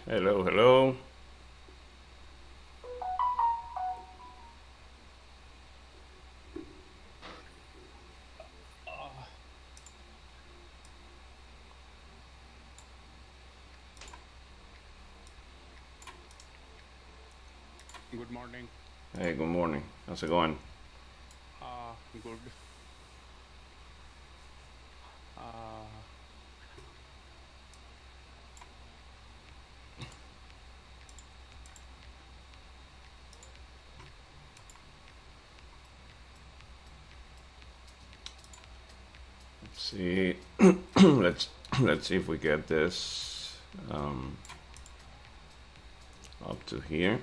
Hello, hello. Good morning. Hey, good morning. How's it going? Good. Uh, Let's see. let's see if we get this um, up to here.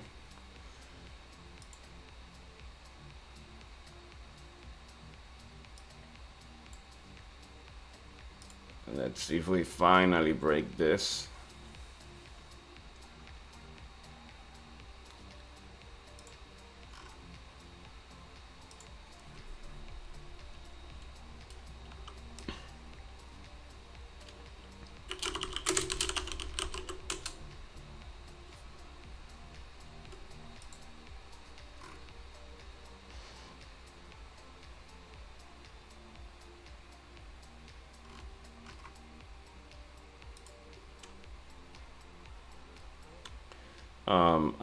Let's see if we finally break this.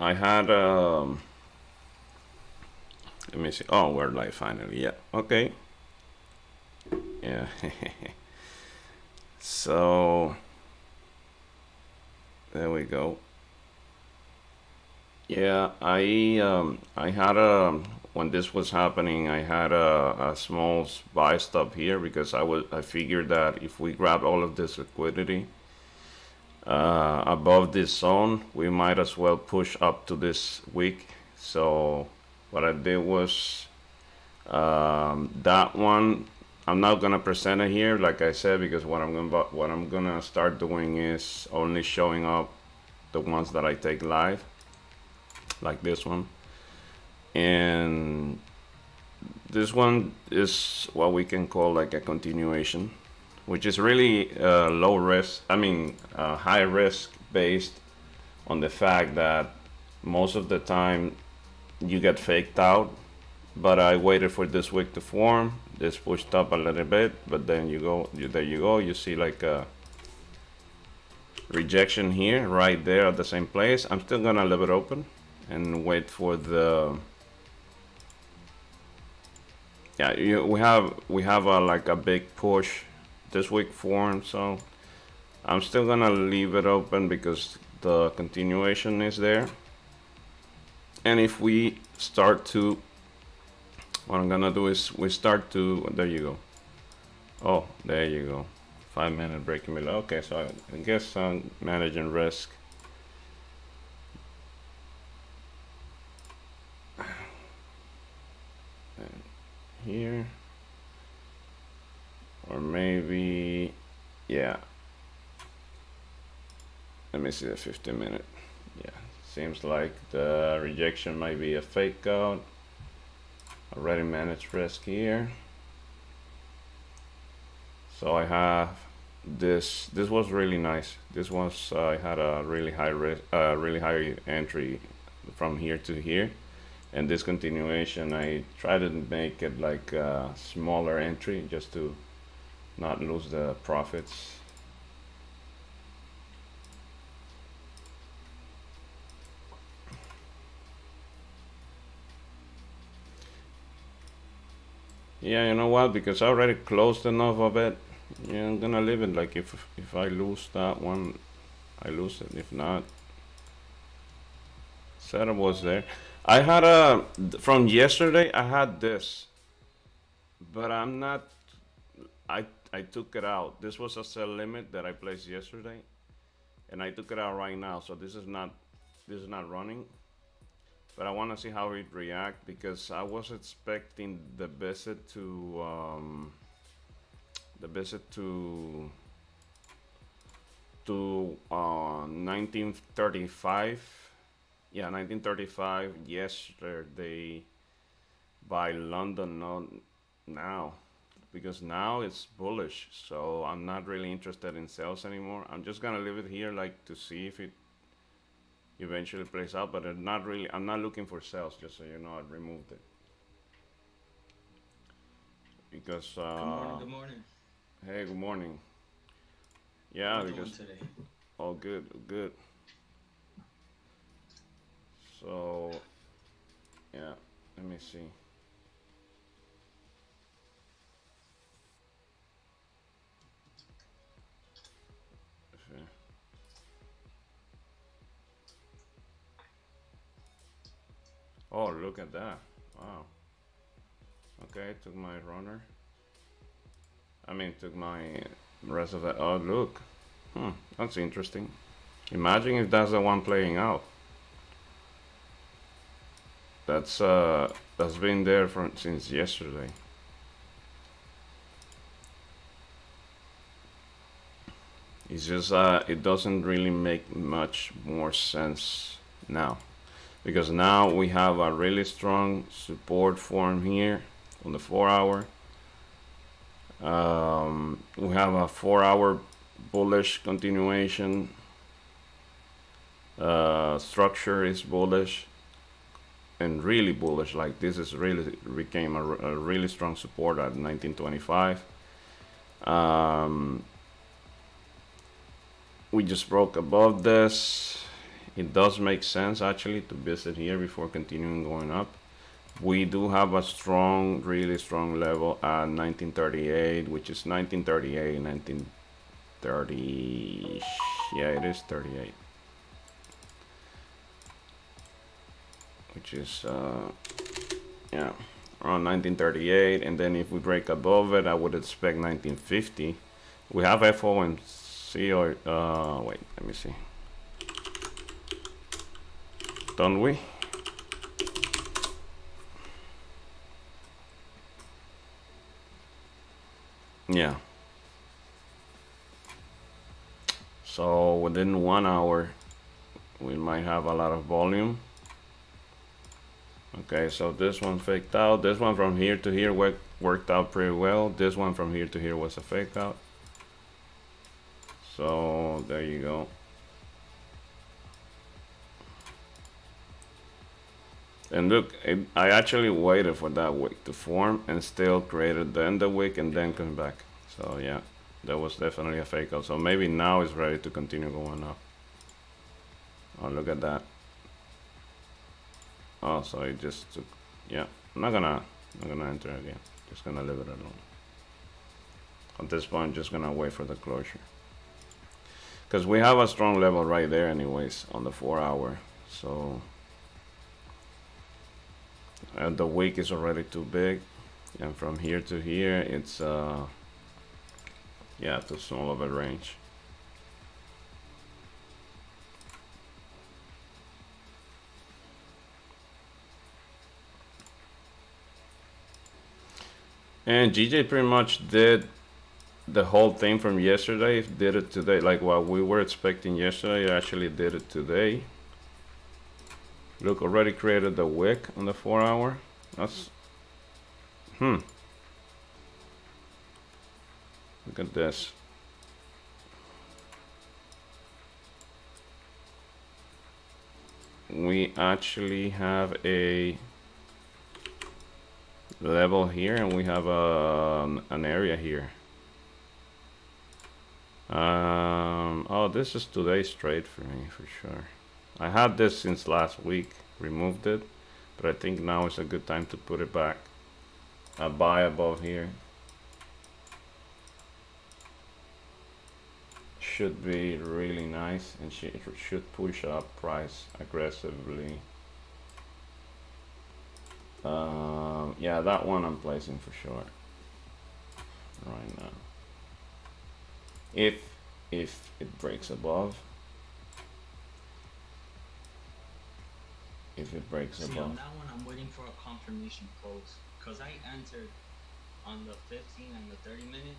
I had let me see. Oh, we're live finally. Yeah. Okay. Yeah. So there we go. Yeah, I had a when this was happening, I had a small buy stop here because I figured that if we grab all of this liquidity above this zone, we might as well push up to this week. So what I did was that one. I'm not gonna present it here, like I said, because what I'm gonna start doing is only showing up the ones that I take live, like this one. And this one is what we can call like a continuation, which is really low risk. I mean, high risk based on the fact that most of the time you get faked out. But I waited for this wick to form. This pushed up a little bit, but then there you go. You see like a rejection here, right there at the same place. I'm still gonna leave it open and wait for the yeah, we have a like a big push this week form, so I'm still gonna leave it open because the continuation is there. And if we start to, what I'm gonna do is we start to, there you go. Oh, there you go. 5 minute breaking below. Okay, so I guess I'm managing risk. And here, or maybe, yeah, let me see the 15 minute. Yeah, seems like the rejection might be a fake out. Already managed risk here. So I have this. This was really nice. This was I had a really high risk, really high entry from here to here, and this continuation I try to make it like a smaller entry just to not lose the profits. Yeah, you know what? Because I already closed enough of it. Yeah, I'm gonna leave it. Like if I lose that one, I lose it. If not, setup was there. I had a from yesterday. I had this, but I'm not. I took it out. This was a sell limit that I placed yesterday, and I took it out right now. So this is not running. But I want to see how it react because I was expecting the visit to 1935. Yeah, 1935 yesterday by London. No, now because now it's bullish. So I'm not really interested in sales anymore. I'm just gonna leave it here like to see if it eventually plays out, but I'm not really. I'm not looking for sales. Just so you know, I removed it because. Good morning. Good morning. Hey, good morning. How Yeah, we doing because today? all good, good. So yeah, let me see. Okay. Oh, look at that! Wow. Okay, took my runner. I mean, took my rest of it. Oh, look. That's interesting. Imagine if that's the one playing out. That's been there from since yesterday. It's just it doesn't really make much more sense now because now we have a really strong support form here on the 4 hour. We have a 4 hour bullish continuation. Structure is bullish and really bullish. Like this is really became a really strong support at 1925. Um, we just broke above this. It does make sense actually to visit here before continuing going up. We do have a strong, really strong level at 1938, which is 1938, 1930. Yeah, it is 38, which is yeah, around 1938. And then if we break above it, I would expect 1950. We have FOMC or wait, let me see. Don't we? Yeah. So within 1 hour, we might have a lot of volume. Okay, so this one faked out. This one from here to here worked out pretty well. This one from here to here was a fake out. So there you go. And look, I actually waited for that wick to form and still created the end of wick and then come back. So yeah, that was definitely a fake out. So maybe now it's ready to continue going up. Oh, look at that. Oh, so it just took, yeah. I'm not gonna enter again. Just gonna leave it alone. At this point, just gonna wait for the closure. Because we have a strong level right there anyways on the 4 hour. So the wick is already too big. And from here to here, it's yeah, too small of a range. And GJ pretty much did the whole thing from yesterday. Did it today, like what we were expecting yesterday. Actually did it today. Look, already created the wick on the 4 hour. That's Look at this. We actually have a level here and we have an area here. Oh, this is today's trade for me for sure. I had this since last week, removed it, but I think now is a good time to put it back. A buy above here should be really nice and should push up price aggressively. Yeah, that one I'm placing for sure right now. If it breaks above, if it breaks See, above. on that one, I'm waiting for a confirmation close because I entered on the 15 and the 30 minute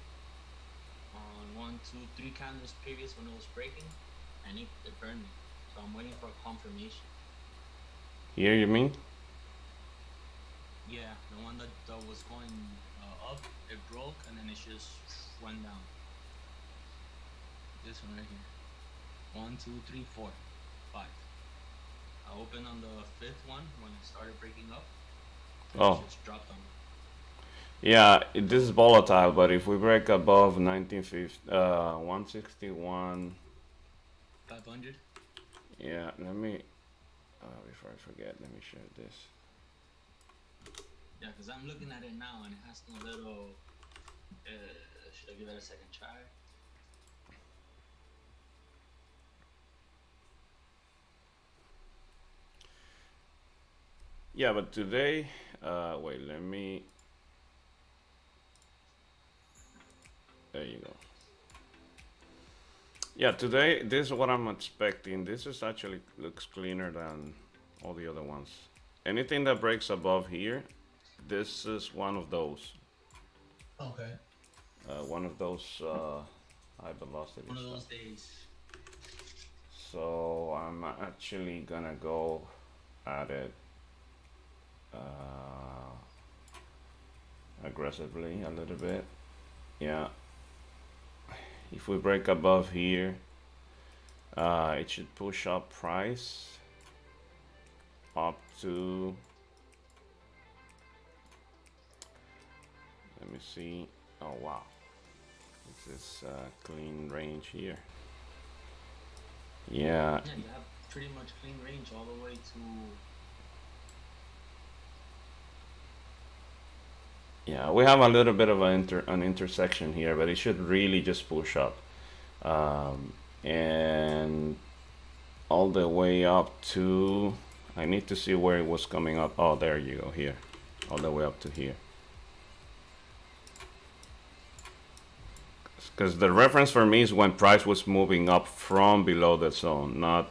on 1, 2, 3 candles previous when it was breaking, and it burned me. So I'm waiting for a confirmation. Here you mean? Yeah, the one that was going up, it broke and then it just went down. This one right here. 1, 2, 3, 4, 5. opened on the fifth one when it started breaking up, and it Oh, just dropped on me. yeah, this is volatile, but if we break above 1950, 161, 500. yeah, let me, before I forget, let me share this. Yeah, because I'm looking at it now and it has a little. Should I give it a second try? Yeah, but today, wait, let me, there you go. Yeah, today, this is what I'm expecting. This is actually looks cleaner than all the other ones. Anything that breaks above here, this is one of those. Okay. One of those high velocity One of stuff. those days. So I'm actually gonna go at it uh, aggressively a little bit. Yeah, if we break above here, it should push up price up to, let me see. Oh wow, this is clean range here. Yeah, Yeah, you have pretty much clean range all the way to. yeah, we have a little bit of an intersection here, but it should really just push up. And all the way up to, I need to see where it was coming up. Oh, there you go, here, all the way up to here. Because the reference for me is when price was moving up from below the zone, not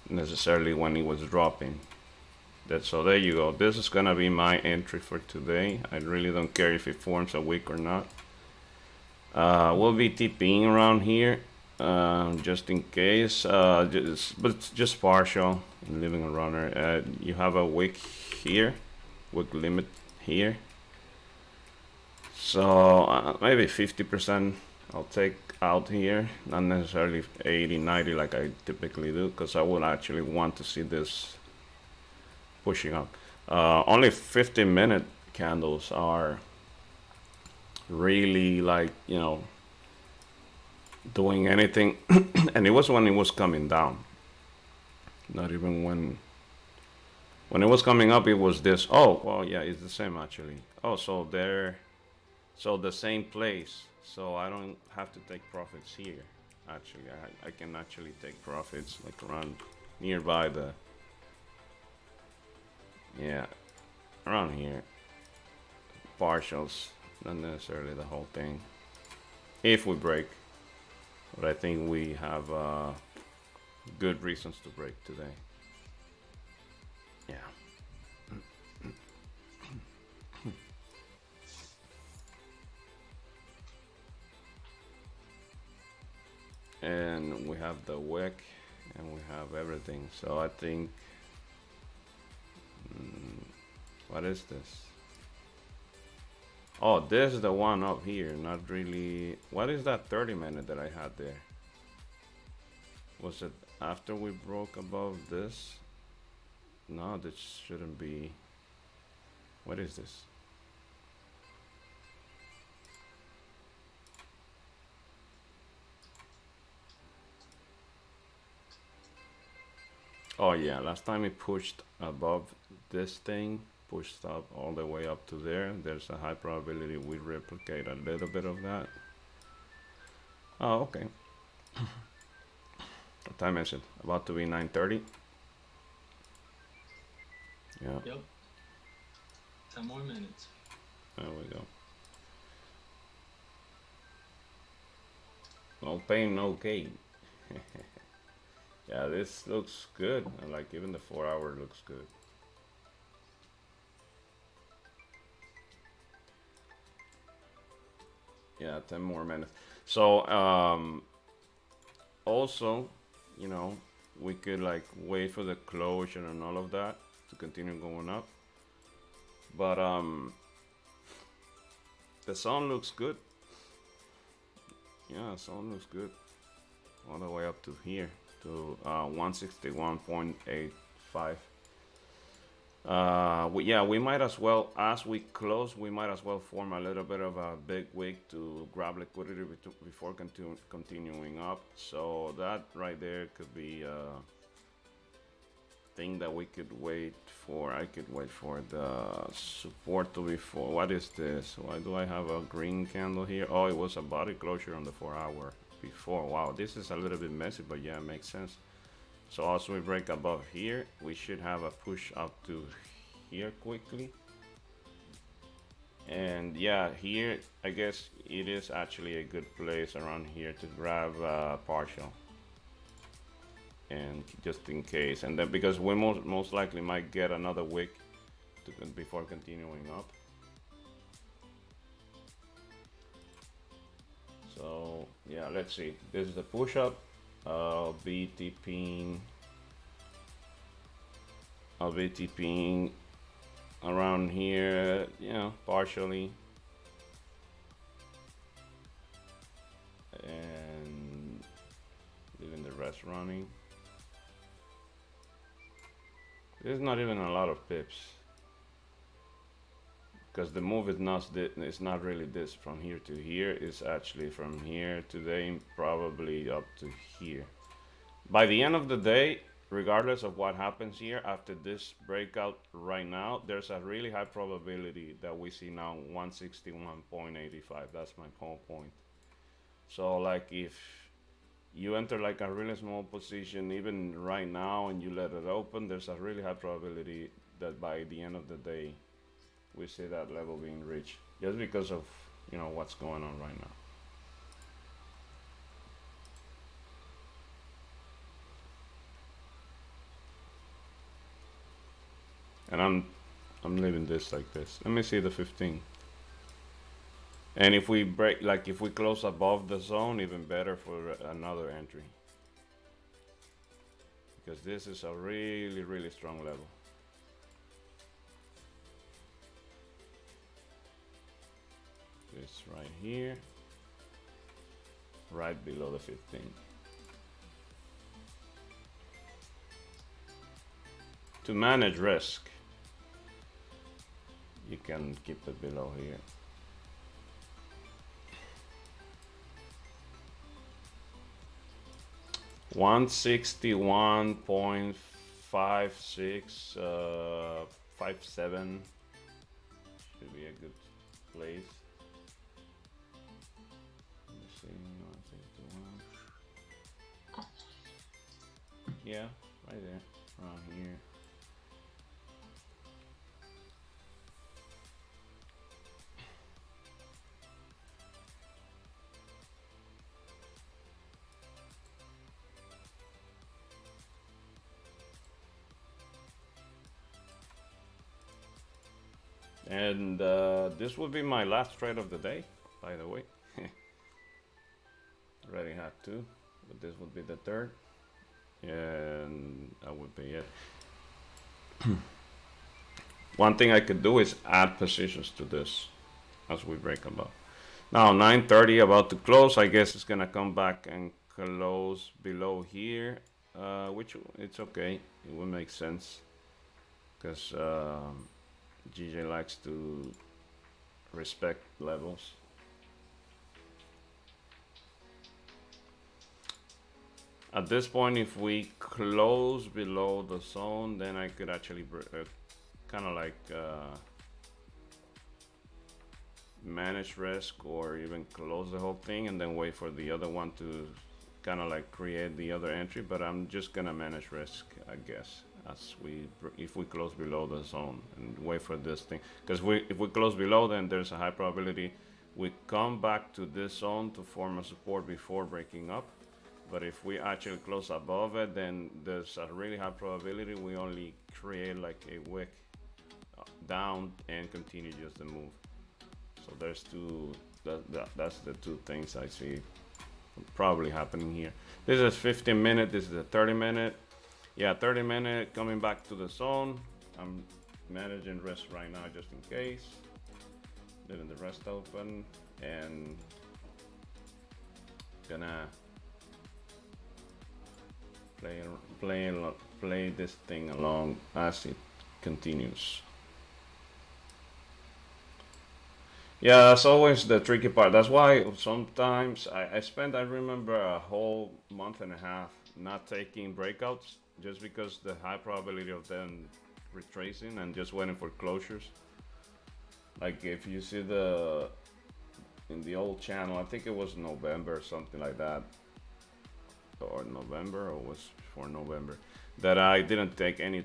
necessarily when it was dropping. So there you go. This is gonna be my entry for today. I really don't care if it forms a wick or not. We'll be TPing around here, just in case. But it's just partial. Leaving a runner. You have a wick here, wick limit here. So maybe 50% I'll take out here, not necessarily 80, 90 like I typically do, because I would actually want to see this pushing up. Only 15-minute candles are really like, doing anything. And it was when it was coming down, not even when it was coming up. It was this. Oh well, yeah, it's the same actually. Oh, so the same place, so I don't have to take profits here. Actually, I can actually take profits like around nearby the, yeah, around here, partials, not necessarily the whole thing, if we break. But I think we have good reasons to break today. Yeah. And we have the wick and we have everything. So I think, what is this? Oh, this is the one up here. Not really. What is that 30-minute that I had there? Was it after we broke above this? No, this shouldn't be. What is this? Oh yeah, last time it pushed above this thing, pushed up all the way up to there. There's a high probability we replicate a little bit of that. Oh, okay. What time is it? About to be 9:30. Yeah, Yep. 10 more minutes. there we go. No pain, no gain. Yeah, this looks good. I like even the 4 hour looks good. Yeah, 10 more minutes. So, also, you know, we could like wait for the closure and all of that to continue going up. But the sun looks good. Yeah, the sun looks good all the way up to here. to 161.85. Yeah, we might as well, as we close, we might as well form a little bit of a big wick to grab liquidity before continuing up. So that right there could be a thing that we could wait for. I could wait for the support to be for. What is this? Why do I have a green candle here? Oh, it was a body closure on the 4 hour before. Wow, this is a little bit messy, but yeah, it makes sense. So as we break above here, we should have a push up to here quickly. And yeah, here, I guess it is actually a good place around here to grab partial. And just in case, and then because we most likely might get another wick before continuing up. So yeah, let's see. This is the push up. I'll be TPing around here, you know, partially, and leaving the rest running. There's not even a lot of pips because the move is not really this from here to here. It's actually from here to there, probably up to here. By the end of the day, regardless of what happens here after this breakout right now, there's a really high probability that we see now 161.85. That's my whole point. So like if you enter like a really small position even right now and you let it open, there's a really high probability that by the end of the day we see that level being reached, just because of, you know, what's going on right now. And I'm leaving this like this. Let me see the 15. And if we break, like if we close above the zone, even better for another entry. Because this is a really, really strong level. This right here, right below the 15. To manage risk, you can keep it below here. $161.5657 should be a good place. Let me see, 161. Yeah, right there, around here. And this will be my last trade of the day, by the way. Already had two, but this would be the third. And that would be it. One thing I could do is add positions to this as we break above. Now 9:30, about to close. I guess it's gonna come back and close below here, which it's okay. It will make sense because GJ likes to respect levels. At this point, if we close below the zone, then I could actually kind of like manage risk, or even close the whole thing and then wait for the other one to kind of like create the other entry. But I'm just gonna manage risk, I guess, as if we close below the zone and wait for this thing, because if we close below, then there's a high probability we come back to this zone to form a support before breaking up. But if we actually close above it, then there's a really high probability we only create like a wick down and continue just the move. So there's that's the two things I see probably happening here. This is 15 minute, this is a 30 minute. Yeah, 30 minute coming back to the zone. I'm managing risk right now just in case. Leaving the rest open and play play play this thing along as it continues. Yeah, that's always the tricky part. That's why sometimes I spent, I remember, a whole month and a half not taking breakouts just because the high probability of them retracing and just waiting for closures. Like if you see the in the old channel, I think it was November or something like that, or November, or was before November, that I didn't take any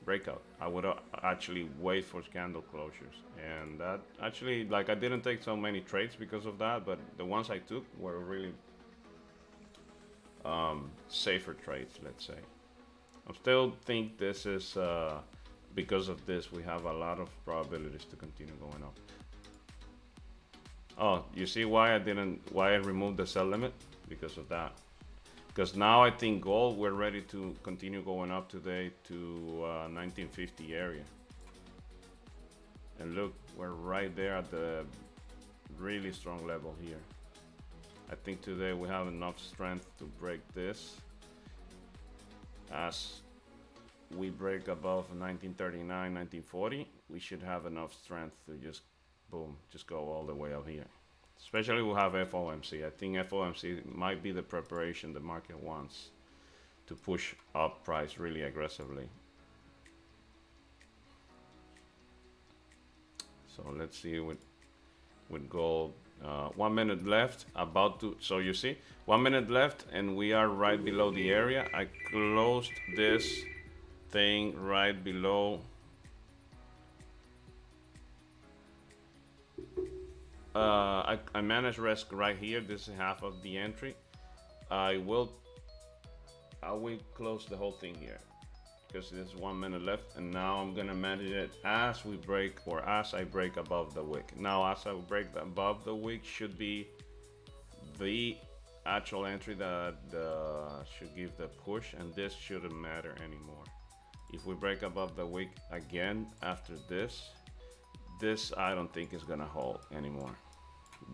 breakout. I would actually wait for candle closures, and that actually, like, I didn't take so many trades because of that, but the ones I took were really safer trades, let's say. I still think this is because of this we have a lot of probabilities to continue going up. Oh, you see why I removed the sell limit? Because of that. Because now I think gold, we're ready to continue going up today to 1950 area. And look, we're right there at the really strong level here. I think today we have enough strength to break this. As we break above 1939, 1940, we should have enough strength to just, boom, just go all the way up here. Especially we'll have FOMC. I think FOMC might be the preparation the market wants to push up price really aggressively. So let's see with gold. 1 minute left, about to, so you see, 1 minute left, and we are right below the area. I closed this thing right below. I manage risk right here. This is half of the entry. I will close the whole thing here because there's 1 minute left, and now I'm gonna manage it as we break, or as I break above the wick. Now as I break above the wick should be the actual entry that should give the push, and this shouldn't matter anymore. If we break above the wick again after this I don't think is gonna hold anymore.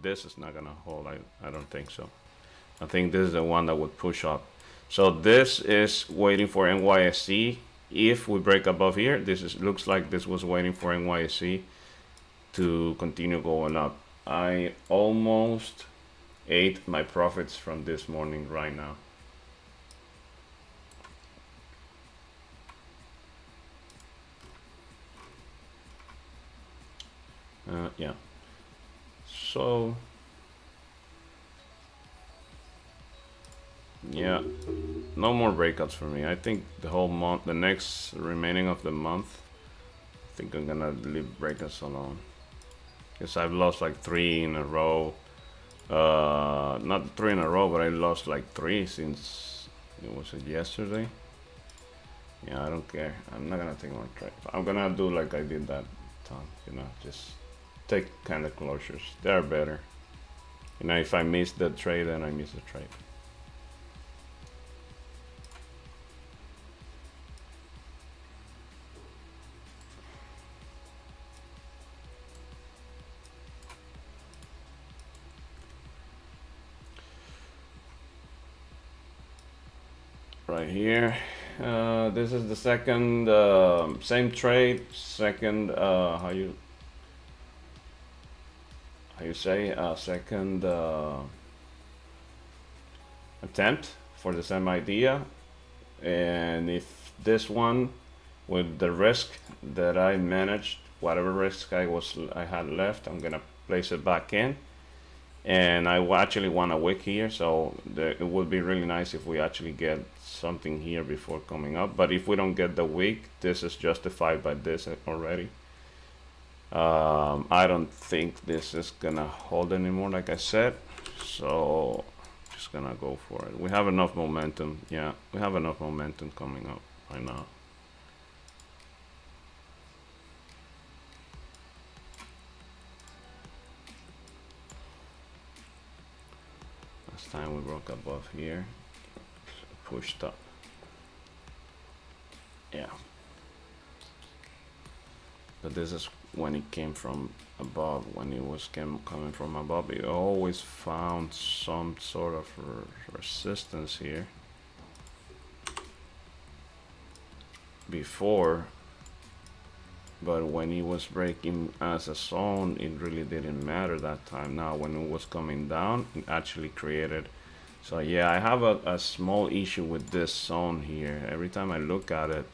This is not gonna hold. I don't think so. I think this is the one that would push up. So this is waiting for NYSE. If we break above here, looks like this was waiting for NYSE to continue going up. I almost ate my profits from this morning right now. Yeah. So yeah, no more breakouts for me. I think the whole month, the next remaining of the month, I think I'm gonna leave breakouts alone, because I've lost like 3 in a row. Not 3 in a row, but I lost like 3 since it was yesterday. Yeah, I don't care. I'm not gonna take more trades. I'm gonna do like I did that time, you know, just take kind of closures. They're better. You know, if I miss the trade, then I miss the trade. Right here, this is the second, same trade, second, how you say, second attempt for the same idea. And if this one, with the risk that I managed, whatever risk I had left, I'm gonna place it back in. And I actually want a wick here, so it would be really nice if we actually get something here before coming up. But if we don't get the wick, this is justified by this already. I don't think this is gonna hold anymore, like I said, so just gonna go for it. We have enough momentum. Yeah, we have enough momentum coming up right now. Last time we broke above here, pushed up. Yeah, but this is when it came from above. When it was coming from above, it always found some sort of resistance here before, but when it was breaking as a zone, it really didn't matter that time. Now when it was coming down, it actually created. So yeah, I have a small issue with this zone here. Every time I look at it,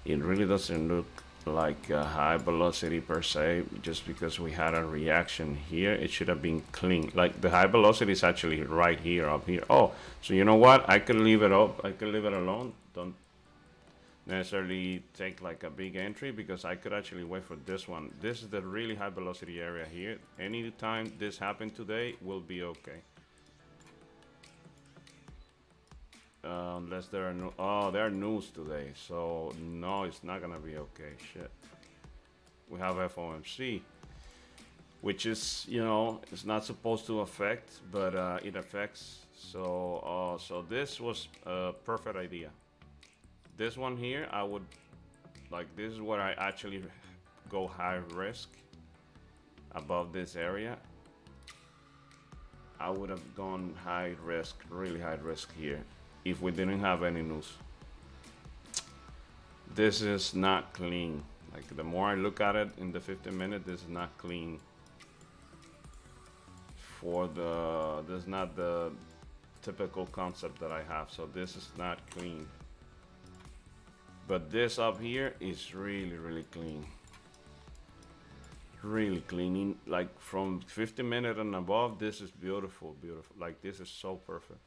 it really doesn't look like a high velocity per se, just because we had a reaction here. It should have been clean. Like the high velocity is actually right here, up here. Oh, so you know what? I could leave it up. I could leave it alone. Don't necessarily take like a big entry, because I could actually wait for this one. This is the really high velocity area here. Anytime this happened today, will be okay. Unless there are no, oh, there are news today, so no, it's not gonna be okay. Shit. We have FOMC, which is, you know, it's not supposed to affect, but it affects. So so this was a perfect idea. This one here, I would like, this is where I actually go high risk above this area. I would have gone high risk, really high risk here, if we didn't have any news. This is not clean. Like, the more I look at it in the 15-minute, this is not clean. This is not the typical concept that I have, so this is not clean. But this up here is really clean. Really clean. Like from 50-minute and above, this is beautiful. Like, this is so perfect.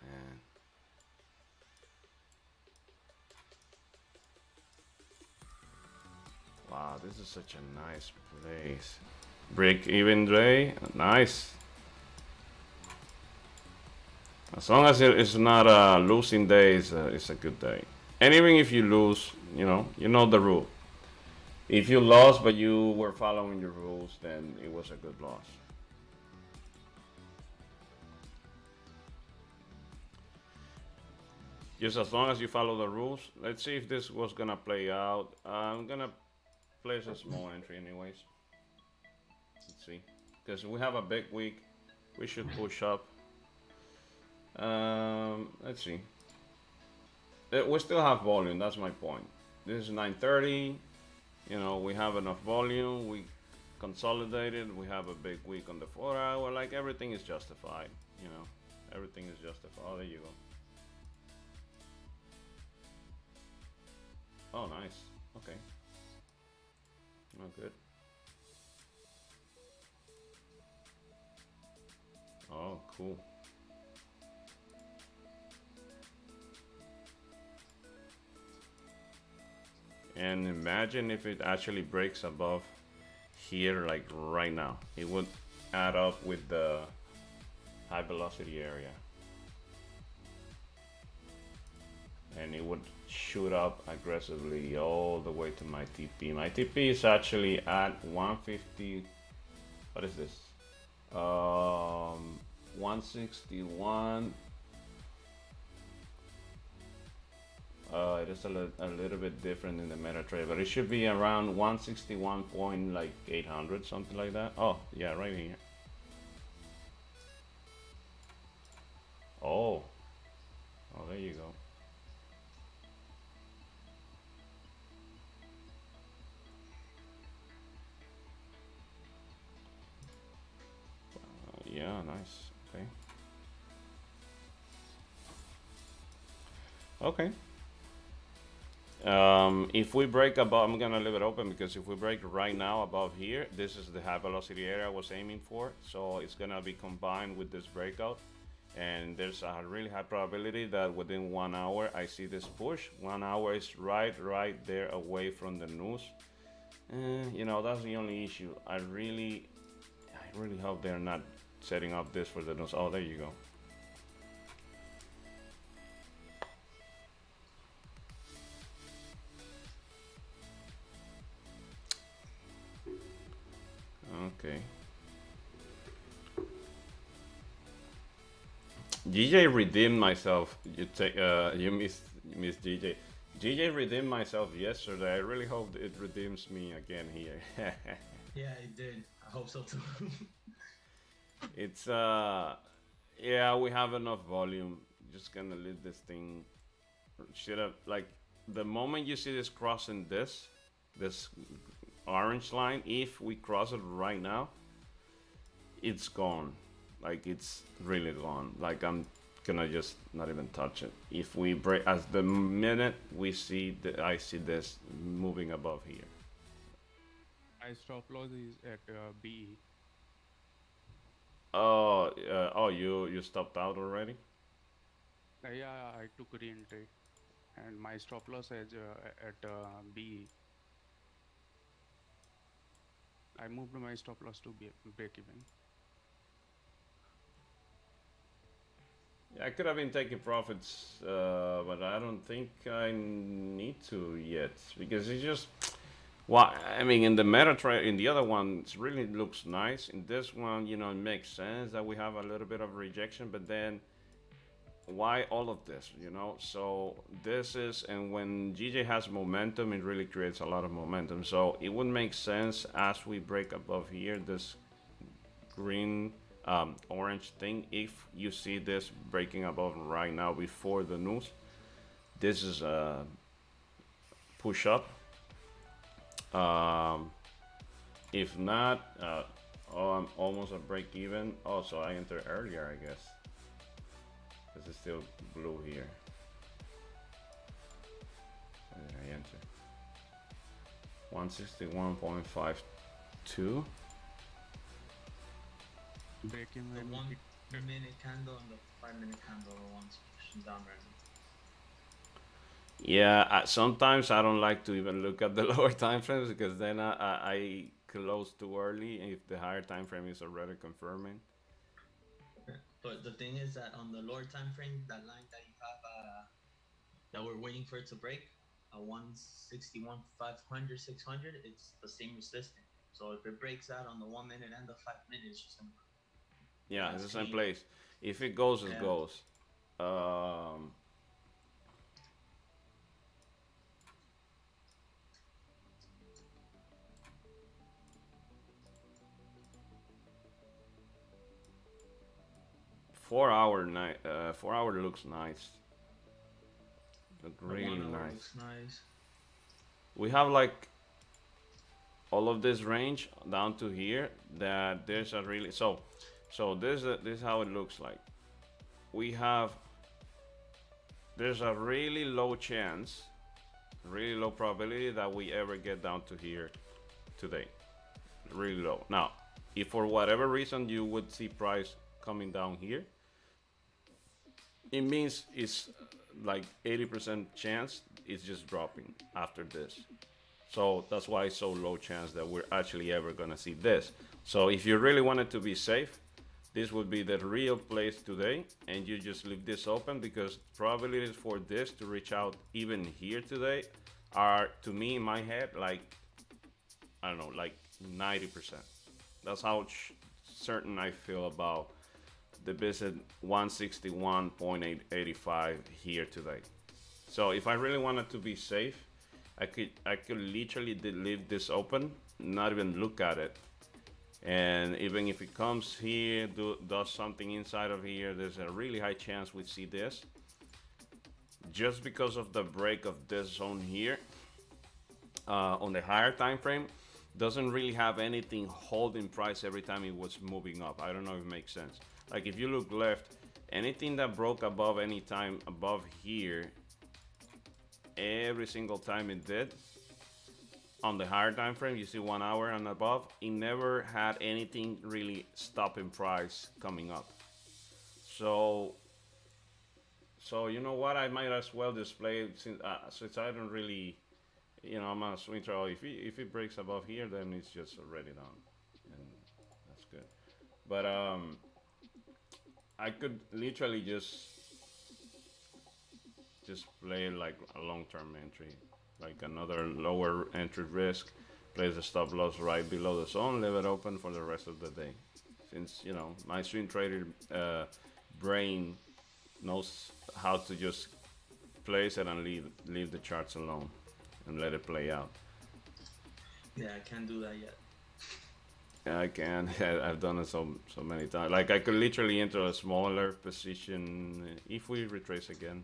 Man. Wow, this is such a nice place. Break even day, nice. As long as it's not a losing day, it's a good day. And even if you lose, you know the rule. If you lost but you were following the rules, then it was a good loss. Just as long as you follow the rules. Let's see if this was gonna play out. I'm gonna place a small entry anyways. Let's see, because we have a big week, we should push up. Let's see. We still have volume. That's my point. This is 9:30. You know, we have enough volume. We consolidated. We have a big week on the 4-hour. Like, everything is justified. You know, everything is justified. Oh, there you go. Oh, nice. Okay. Oh, good. Oh, cool. And imagine if it actually breaks above here, like right now. It would add up with the high velocity area. And it would shoot up aggressively all the way to my TP. My TP is actually at 150. What is this? 161. It is a little bit different in the MetaTrader, but it should be around 161 point, like 800, something like that. Oh yeah, right here. Oh, there you go. Yeah, nice. Okay. If we break above, I'm gonna leave it open, because if we break right now above here, this is the high velocity area I was aiming for. So it's gonna be combined with this breakout, and there's a really high probability that within 1 hour I see this push. 1 hour is right there away from the news. You know, that's the only issue. I really hope they're not setting up this for the news. Oh, there you go. Okay. GJ redeemed myself. You take you miss GJ. GJ redeemed myself yesterday. I really hope it redeems me again here. Yeah, it did. I hope so too. It's yeah, we have enough volume. Just gonna leave this thing. Should have like the moment you see this crossing this orange line. If we cross it right now, it's gone. Like it's really gone. Like I'm gonna just not even touch it. If we break, as the minute we see I see this moving above here. My stop loss is at BE. Oh, oh, you stopped out already? Yeah, I took re-entry, and my stop loss is at BE. I moved my stop loss to break even. Yeah, I could have been taking profits, but I don't think I need to yet because it's just. Well, I mean, in the meta trade, in the other one, it really looks nice. In this one, you know, it makes sense that we have a little bit of rejection, but then why all of this, you know? So this is, and when GJ has momentum, it really creates a lot of momentum. So it would make sense as we break above here, this green orange thing. If you see this breaking above right now before the news, this is a push up. Um, if not, oh, I'm almost at break even. Oh, so I entered earlier, I guess. This is still blue here. Where did I enter? 161.52. Break even. The 1 minute candle and the 5 minute candle are ones pushing down right now. Yeah, sometimes I don't like to even look at the lower time frames because then I close too early if the higher time frame is already confirming. But the thing is that on the lower time frame, that line that you have, that we're waiting for it to break, 161, 500, 600, it's the same resistance. So if it breaks out on the 1 minute and the 5 minute, it's just gonna. Yeah, it's the same place. If it goes, it Yeah. goes. 4 hour night. 4 hour looks nice. Look really nice. Looks nice. We have like all of this range down to here. That there's a really so this is how it looks like. We have there's a really low chance, really low probability that we ever get down to here today. Really low. Now, if for whatever reason you would see price coming down here, it means it's like 80% chance it's just dropping after this. So that's why it's so low chance that we're actually ever gonna see this. So if you really wanted to be safe, this would be the real place today, and you just leave this open because probabilities for this to reach out even here today are, to me in my head, like I don't know, like 90%. That's how certain I feel about the visit 161.885 here today. So if I really wanted to be safe, I could literally leave this open, not even look at it, and even if it comes here, does something inside of here, there's a really high chance we see this. Just because of the break of this zone here, on the higher time frame, doesn't really have anything holding price every time it was moving up. I don't know if it makes sense. Like if you look left, anything that broke above any time above here, every single time it did, on the higher time frame, you see 1 hour and above, it never had anything really stopping price coming up. So you know what, I might as well display it since I don't really, you know, I'm on a swing trade. If it breaks above here, then it's just already done, and that's good. But I could literally just play like a long-term entry, like another lower entry risk, place the stop loss right below the zone, leave it open for the rest of the day. Since, you know, my swing trader brain knows how to just place it and leave the charts alone and let it play out. Yeah, I can't do that yet. I can. I've done it so many times. Like I could literally enter a smaller position if we retrace again,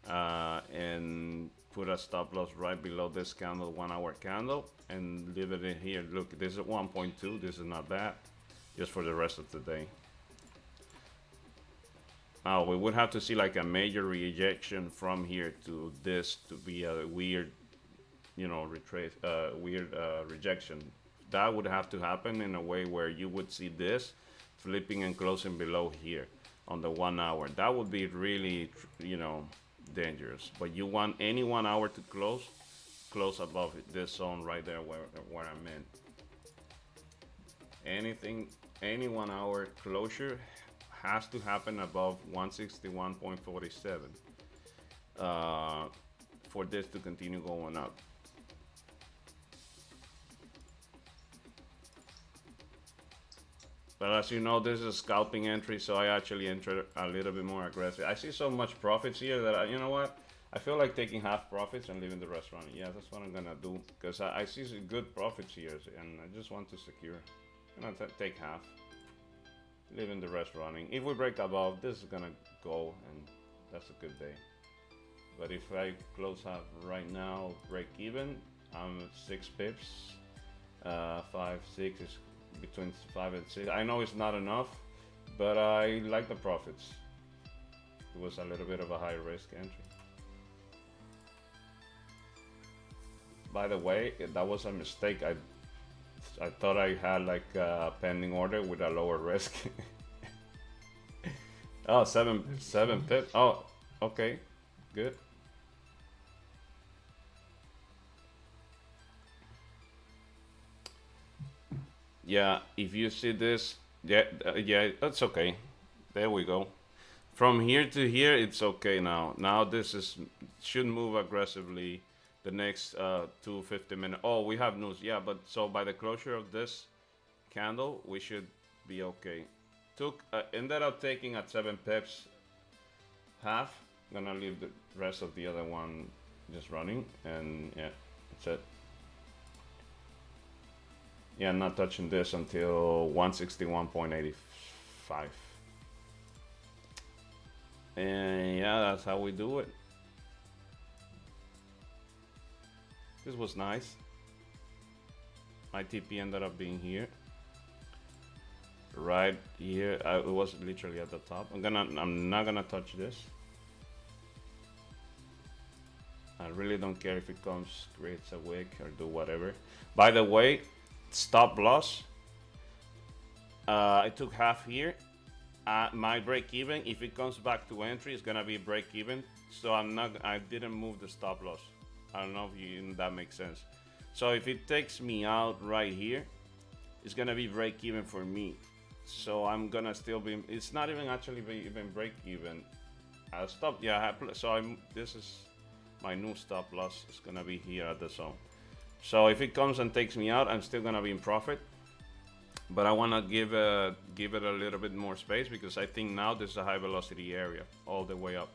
and put a stop loss right below this candle, 1 hour candle, and leave it in here. Look, this is 1.2. This is not bad, just for the rest of the day. Now we would have to see like a major rejection from here to this to be a weird, retrace, weird rejection. That would have to happen in a way where you would see this flipping and closing below here on the 1 hour. That would be really, dangerous. But you want any 1 hour to close above this zone right there where I'm in. Any 1 hour closure has to happen above 161.47 for this to continue going up. But as you know, this is a scalping entry, so I actually entered a little bit more aggressive. I see so much profits here that, you know what? I feel like taking half profits and leaving the rest running. Yeah, that's what I'm gonna do, because I see some good profits here, and I just want to secure. I'm gonna take half, leaving the rest running. If we break above, this is gonna go, and that's a good day. But if I close half right now, break even, I'm 6 pips. 5, 6 is between 5 and 6. I know it's not enough, but I like the profits. It was a little bit of a high risk entry. By the way, that was a mistake. I thought I had like a pending order with a lower risk. Oh, 7 pips. Oh, okay, good. Yeah, if you see this, yeah, that's okay. There we go. From here to here, it's okay now. Now this should move aggressively the next 250 minutes. Oh, we have news. Yeah, but so by the closure of this candle, we should be okay. Ended up taking at 7 pips, half. Gonna leave the rest of the other one just running, and yeah, that's it. Yeah, I'm not touching this until 161.85. And yeah, that's how we do it. This was nice. My TP ended up being here. Right here. It was literally at the top. I'm not gonna touch this. I really don't care if it creates a wick or do whatever. By the way, stop loss. I took half here. My break even, if it comes back to entry, is gonna be break even. So I didn't move the stop loss. I don't know if that makes sense. So if it takes me out right here, it's gonna be break even for me. So I'm gonna still be. It's not even actually even break even. I'll stop. Yeah. This is my new stop loss. It's gonna be here at the zone. So if it comes and takes me out, I'm still gonna be in profit. But I wanna give it a little bit more space, because I think now this is a high velocity area all the way up.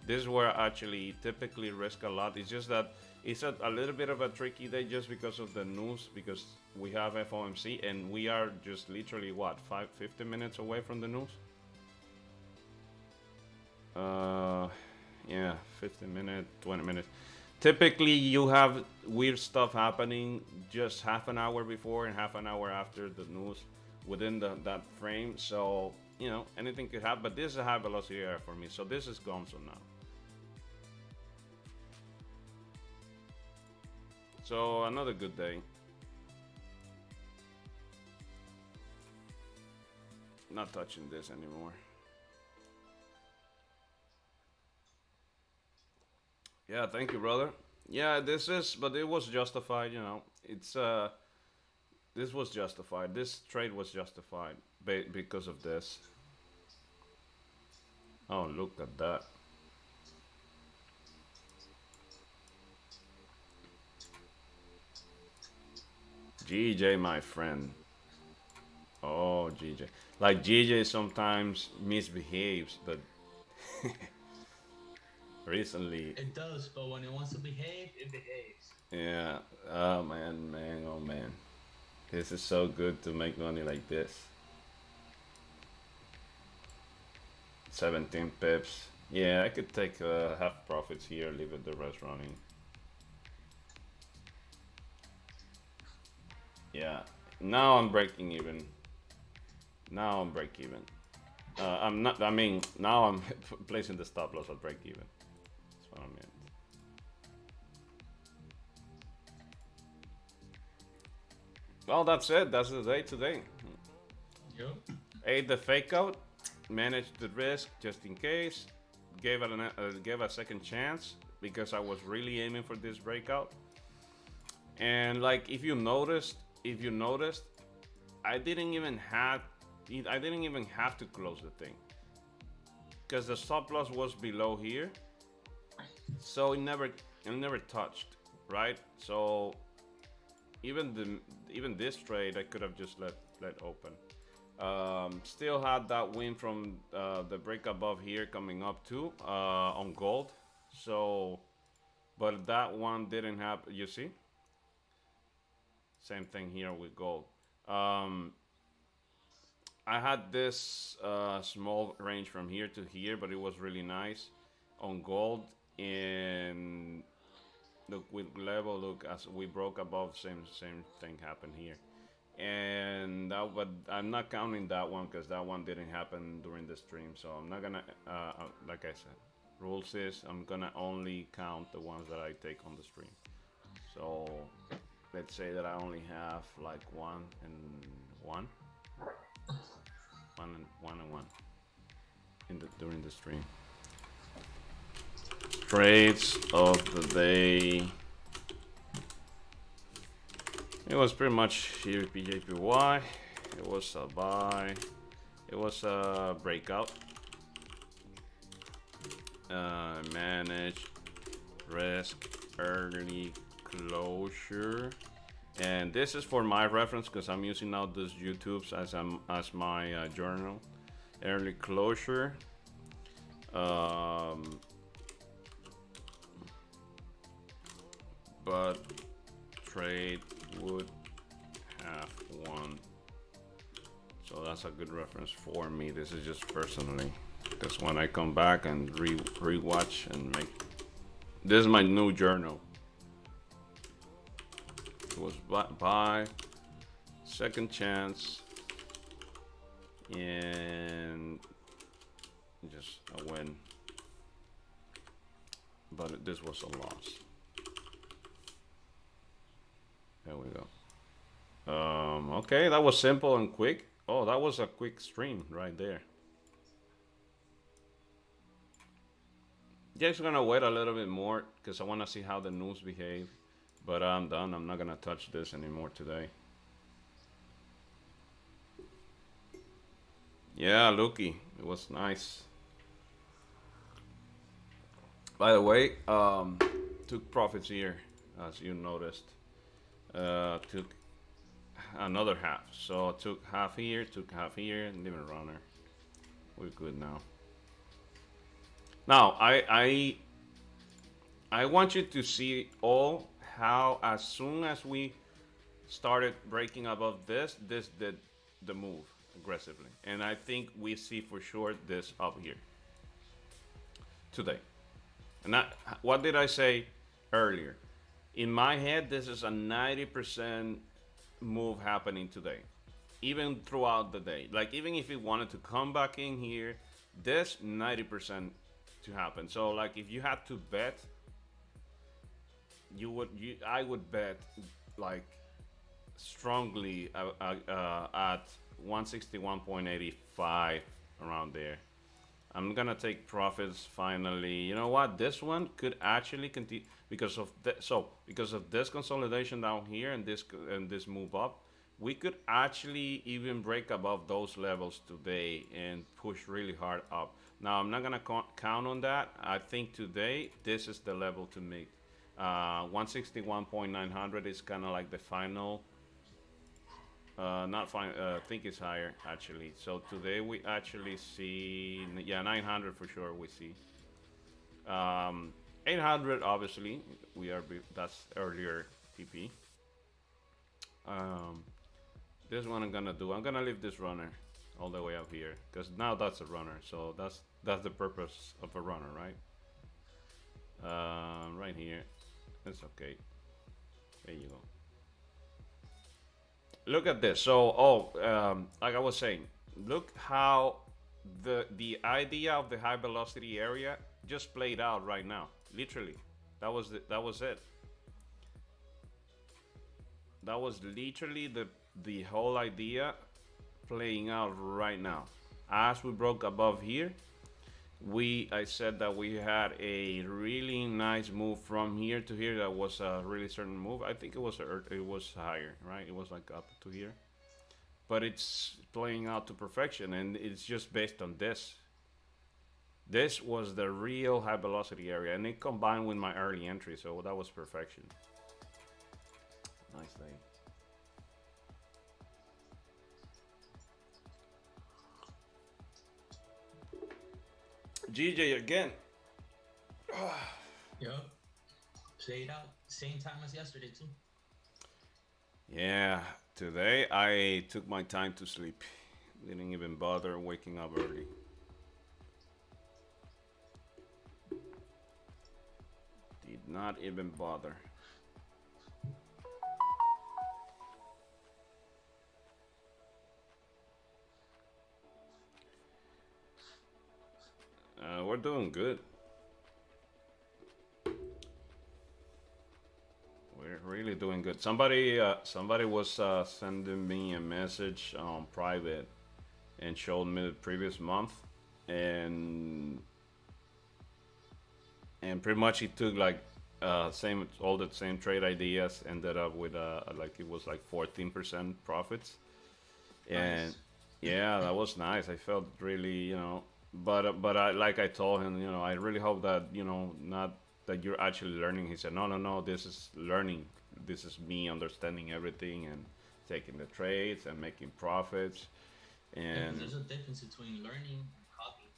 This is where I actually typically risk a lot. It's just that it's a little bit of a tricky day just because of the news, because we have FOMC and we are just literally what, 50 minutes away from the news? Yeah, 15 minutes, 20 minutes. Typically you have weird stuff happening just half an hour before and half an hour after the news within that frame. So, anything could happen, but this is a high velocity area for me. So this is Gonzo now. So another good day. Not touching this anymore. Yeah, thank you, brother. Yeah, but it was justified, It's this was justified. This trade was justified because of this. Oh, look at that. GJ, my friend. Oh, GJ. Like GJ sometimes misbehaves, but recently. It does, but when it wants to behave, it behaves. Yeah. Oh man, man, oh man. This is so good to make money like this. 17 pips. Yeah, I could take half profits here, leave it the rest running. Yeah. Now I'm breaking even. Now I'm break even. I'm not. I mean, now I'm placing the stop loss at break even. That's what I meant. Well, that's it. That's the day today. Yep. Ate the fake out, managed the risk just in case, gave a second chance because I was really aiming for this breakout. And like if you noticed, I didn't even have to close the thing because the stop loss was below here, so it never touched, right? So even this trade I could have just let open. Still had that win from the break above here coming up too on gold. So, but that one didn't happen. You see, same thing here with gold. Um, I had this small range from here to here, but it was really nice on gold. And look with level, look as we broke above, same thing happened here. And that, but I'm not counting that one because that one didn't happen during the stream. So I'm not gonna, like I said, rules is I'm gonna only count the ones that I take on the stream. So let's say that I only have like one and one, one in the during the stream. Trades of the day. It was pretty much JPY. It was a buy. It was a breakout. Manage risk early closure. And this is for my reference because I'm using now this YouTube's as my journal. Early closure. But trade would have won. So that's a good reference for me. This is just personally, because when I come back and re-watch and make, this is my new journal. It was buy, second chance, and just a win. But this was a loss. There we go. Okay, that was simple and quick. Oh, that was a quick stream right there. Just gonna wait a little bit more because I want to see how the news behave. But I'm done. I'm not gonna touch this anymore today. Yeah, Lucky, it was nice. By the way, took profits here, as you noticed. Took another half. So took half here, and leave it runner. We're good now. Now I want you to see all how as soon as we started breaking above this did the move aggressively, and I think we see for sure this up here today. And what did I say earlier? In my head, this is a 90% move happening today, even throughout the day. Like even if it wanted to come back in here, this 90% to happen. So like if you had to bet, I would bet like strongly at 161.85 around there. I'm gonna take profits finally. You know what? This one could actually continue because of because of this consolidation down here and this move up. We could actually even break above those levels today and push really hard up. Now I'm not gonna count on that. I think today this is the level to make. 161.900 is kind of like the final. Not fine. I think it's higher actually. So today we actually see, yeah, 900 for sure. We see. Um, 800 obviously that's earlier PP. Um, this one I'm gonna do. I'm gonna leave this runner all the way up here because now that's a runner. So that's the purpose of a runner, right? Right here. That's okay. There you go. Look at this. So, like I was saying, look how the idea of the high velocity area just played out right now. Literally, that was it. That was literally the whole idea playing out right now. As we broke above here, I said that we had a really nice move from here to here. That was a really certain move. I think it was higher, right? It was like up to here, but it's playing out to perfection, and it's just based on this. This was the real high velocity area, and it combined with my early entry, so that was perfection. Nice day. GJ again. Yep. Played out. Same time as yesterday too. Yeah, today I took my time to sleep. Didn't even bother waking up early. Did not even bother. We're doing good. We're really doing good. Somebody was sending me a message on private and showed me the previous month, and pretty much he took like same all the same trade ideas, ended up with like it was like 14% profits, and Nice. yeah, that was nice. I felt really, but I, like I told him, I really hope that, not that you're actually learning. He said, no, no, no, this is learning. This is me understanding everything and taking the trades and making profits. Yeah, 'cause And there's a difference between learning and copying.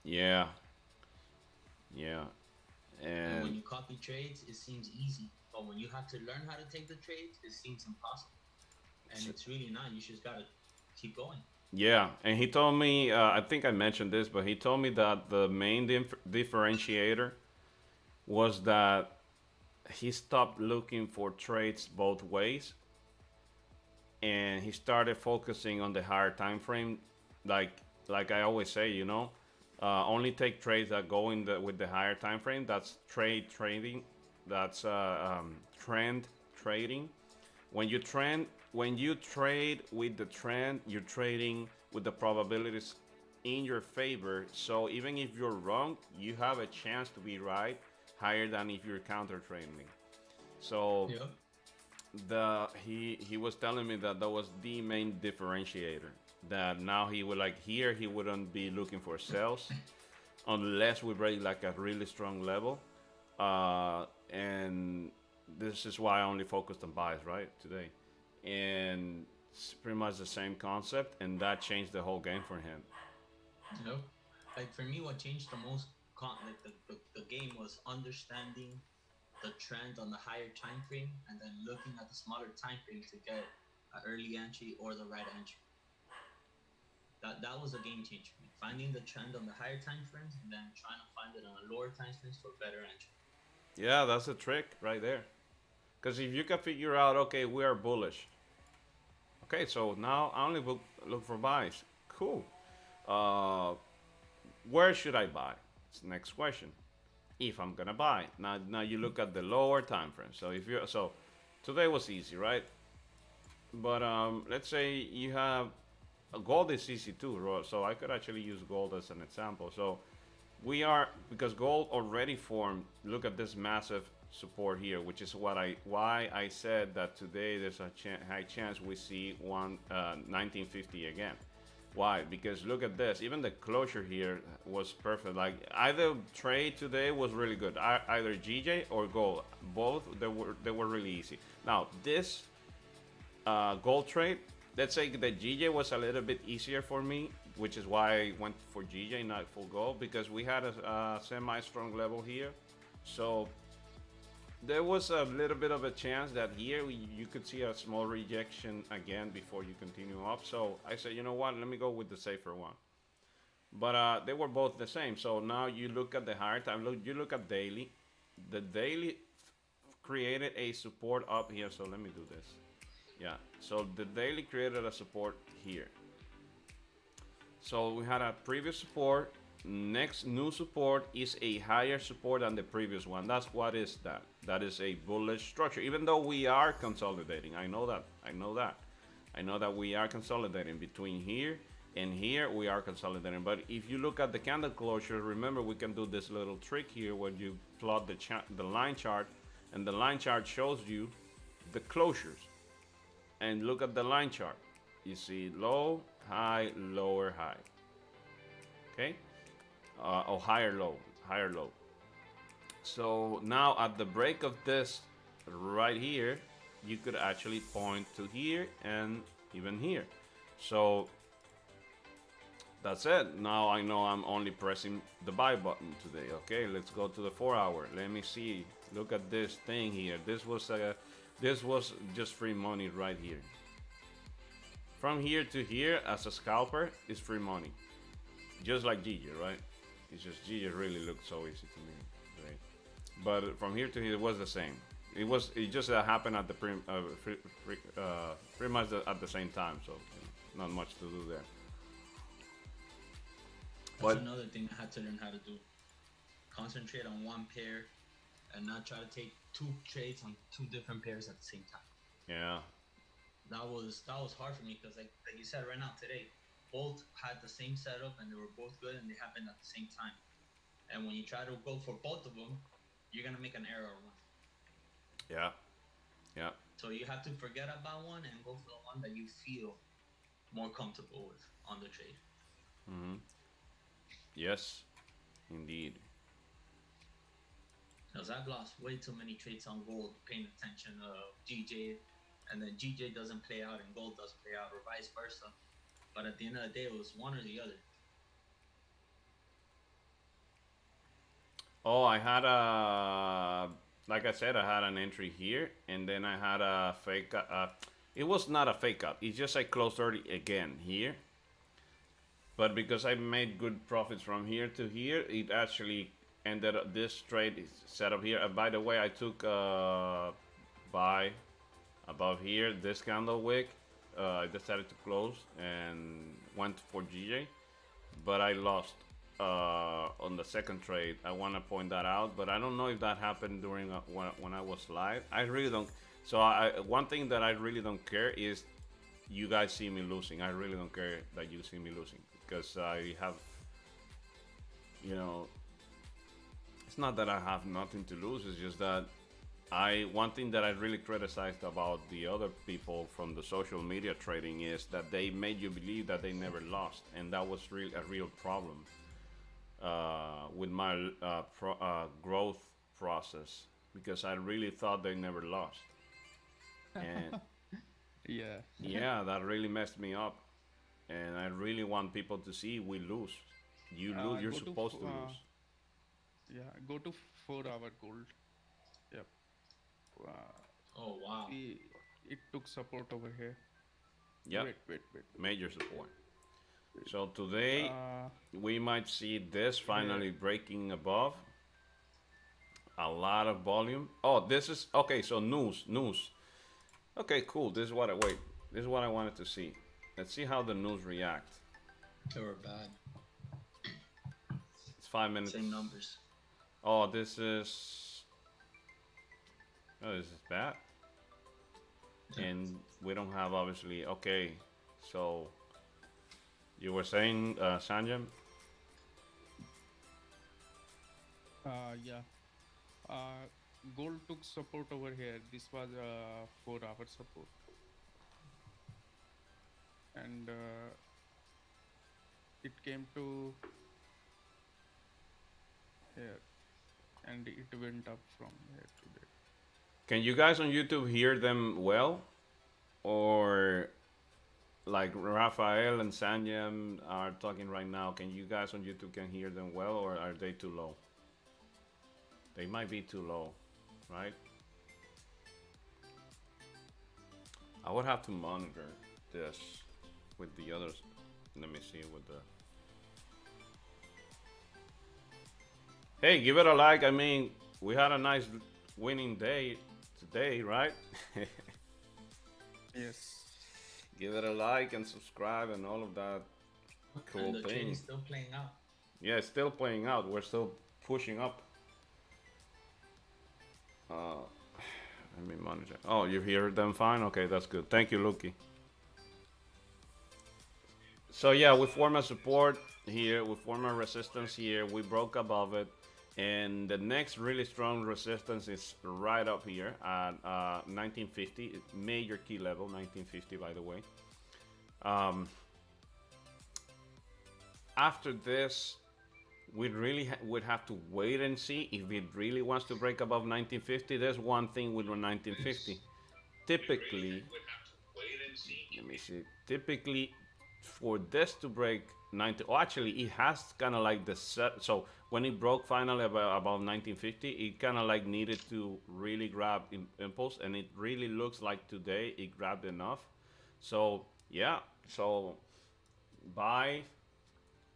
yeah, yeah, And when and you copy trades, it seems easy. But when you have to learn how to take the trades, it seems impossible. And it's really not. You just gotta keep going. yeah, and he told me, I think I mentioned this, but he told me that the main differentiator was that he stopped looking for trades both ways, and he started focusing on the higher time frame. Like I always say, only take trades that go in with the higher time frame. That's trading. That's trend trading. When you trade with the trend, you're trading with the probabilities in your favor. So even if you're wrong, you have a chance to be right, higher than if you're counter trading. So Yep. he was telling me that that was the main differentiator. That now he would like here he wouldn't be looking for sales unless we break like a really strong level. And this is why I only focused on buys right today, and it's pretty much the same concept, and that changed the whole game for him. Yep. Like for me, what changed the most, like the game was understanding the trend on the higher time frame and then looking at the smaller time frame to get an early entry or the right entry. That was a game changer for me. Finding the trend on the higher time frames and then trying to find it on the lower time frames for better entry. Yeah, that's a trick right there. Because if you can figure out, okay, we are bullish. Okay, so now I only look for buys. Cool. Uh, where should I buy? It's the next question. If I'm gonna buy, now you look at the lower time frame. So if you so today was easy, right? But let's say you have gold is easy too, so I could actually use gold as an example. So we are because gold already formed. Look at this massive support here, which is why I said that today there's a high chance we see 1950 again. Why? Because look at this. Even the closure here was perfect. Like either trade today was really good. Either GJ or gold. Both they were really easy. Now this gold trade. Let's say that GJ was a little bit easier for me which is why I went for GJ, not for gold, because we had a semi-strong level here. So there was a little bit of a chance that here you could see a small rejection again before you continue up. So I said, you know what, let me go with the safer one. But they were both the same. So now you look at the higher time, you look at daily. The daily created a support up here. So let me do this. Yeah, so the daily created a support here. So we had a previous support. Next new support is a higher support than the previous one. That's what is that? That is a bullish structure. Even though we are consolidating, I know that. I know that. I know that we are consolidating between here and here. We are consolidating. But if you look at the candle closure, remember we can do this little trick here where you plot the line chart, and the line chart shows you the closures. And look at the line chart. You see low, high, lower, high. Okay? Or higher low, higher low. So now at the break of this right here, you could actually point to here and even here. So that's it. Now I know I'm only pressing the buy button today. Okay, let's go to the 4 hour. Let me see. Look at this thing here. This was just free money right here. From here to here, as a scalper, is free money. Just like GG, right? It's just GG really looked so easy to me, right? But from here to here, it was the same. It just happened at the pretty much at the same time. So not much to do there. That's another thing I had to learn how to do. Concentrate on one pair and not try to take 2 trades on 2 different pairs at the same time. Yeah. That was hard for me because like you said right now today, both had the same setup and they were both good and they happened at the same time. And when you try to go for both of them, you're gonna make an error on one. Yeah. Yeah. So you have to forget about one and go for the one that you feel more comfortable with on the trade. Mm-hmm. Yes, indeed. Because I've lost way too many trades on gold paying attention to GJ, and then GJ doesn't play out and gold doesn't play out, or vice versa. But at the end of the day, it was one or the other. Oh, I had like I said, I had an entry here, and then I had a fake. It was not a fake out. It's just I closed early again here. But because I made good profits from here to here, it actually ended up, this trade is set up here. By the way, I took buy above here, this candle wick. I decided to close and went for GJ, but I lost on the second trade. I want to point that out, but I don't know if that happened during when I was live. I really don't. So one thing that I really don't care is you guys see me losing. I really don't care that you see me losing, because I have, you know, it's not that I have nothing to lose. It's just that one thing that I really criticized about the other people from the social media trading is that they made you believe that they never lost, and that was really a real problem with my growth process, because I really thought they never lost, and Yeah. yeah, that really messed me up, and I really want people to see we lose. You lose. You're Go to supposed to lose. yeah, go to 4 hour gold. Yep. Uh, Oh wow! it took support over here. Yep. Wait. Major support. So today we might see this finally breaking above. A lot of volume. Oh, this is okay. So news. Okay, cool. This is what I wanted to see. Let's see how the news react. They were bad. It's 5 minutes. Same numbers. Oh, this is bad. And we don't have, obviously. Okay, so you were saying, Sanjam? Yeah. Gold took support over here. This was 4 hour support. And it came to here. And it went up from here to there. Can you guys on YouTube hear them well? Or like Rafael and Sanyam are talking right now. Can you guys on YouTube can hear them well, or are they too low? They might be too low, right? I would have to monitor this with the others. Let me see with the. Hey, give it a like. I mean, we had a nice winning day today, right? Yes. Give it a like and subscribe and all of that cool And the trade thing. is still playing out. Yeah, it's still playing out. We're still pushing up. Let me monitor. Oh, you hear them fine? Okay, that's good. Thank you, Luki. So yeah, we form a support here. We form a resistance here. We broke above it. And the next really strong resistance is right up here at 1950. Major key level, 1950, by the way. After this, we really would have to wait and see if it really wants to break above 1950. There's one thing with 1950. Typically, let me see. Typically, for this to break 90, oh, actually, it has kind of like the set. So when it broke finally about 1950, it kind of like needed to really grab impulse, and it really looks like today it grabbed enough. So yeah, so buy.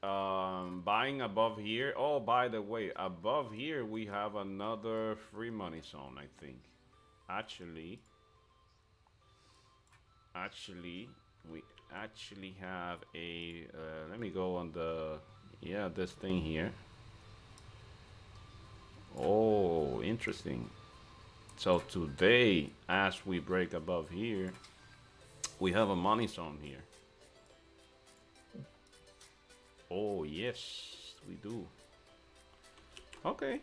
Buying above here. Oh, by the way, above here we have another free money zone, I think. Actually, we actually have a. Let me go on the. Yeah, this thing here. Oh, interesting. So today, as we break above here, we have a money zone here. Oh, yes, we do. Okay.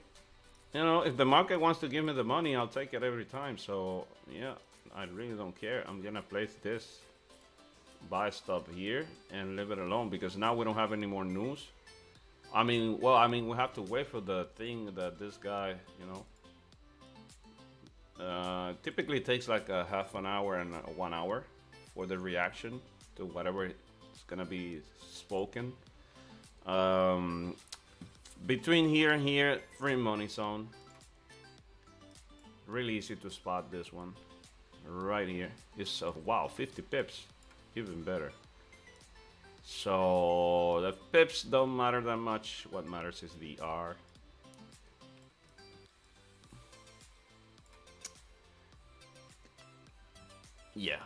You know, if the market wants to give me the money, I'll take it every time. So, yeah, I really don't care. I'm going to place this buy stop here and leave it alone because now we don't have any more news. I mean, well, I mean, we have to wait for the thing that this guy, you know, typically it takes like a half an hour and 1 hour for the reaction to whatever is going to be spoken. Between here and here, free money zone. Really easy to spot this one. Right here. It's wow, 50 pips. Even better. So the pips don't matter that much. What matters is the R. Yeah.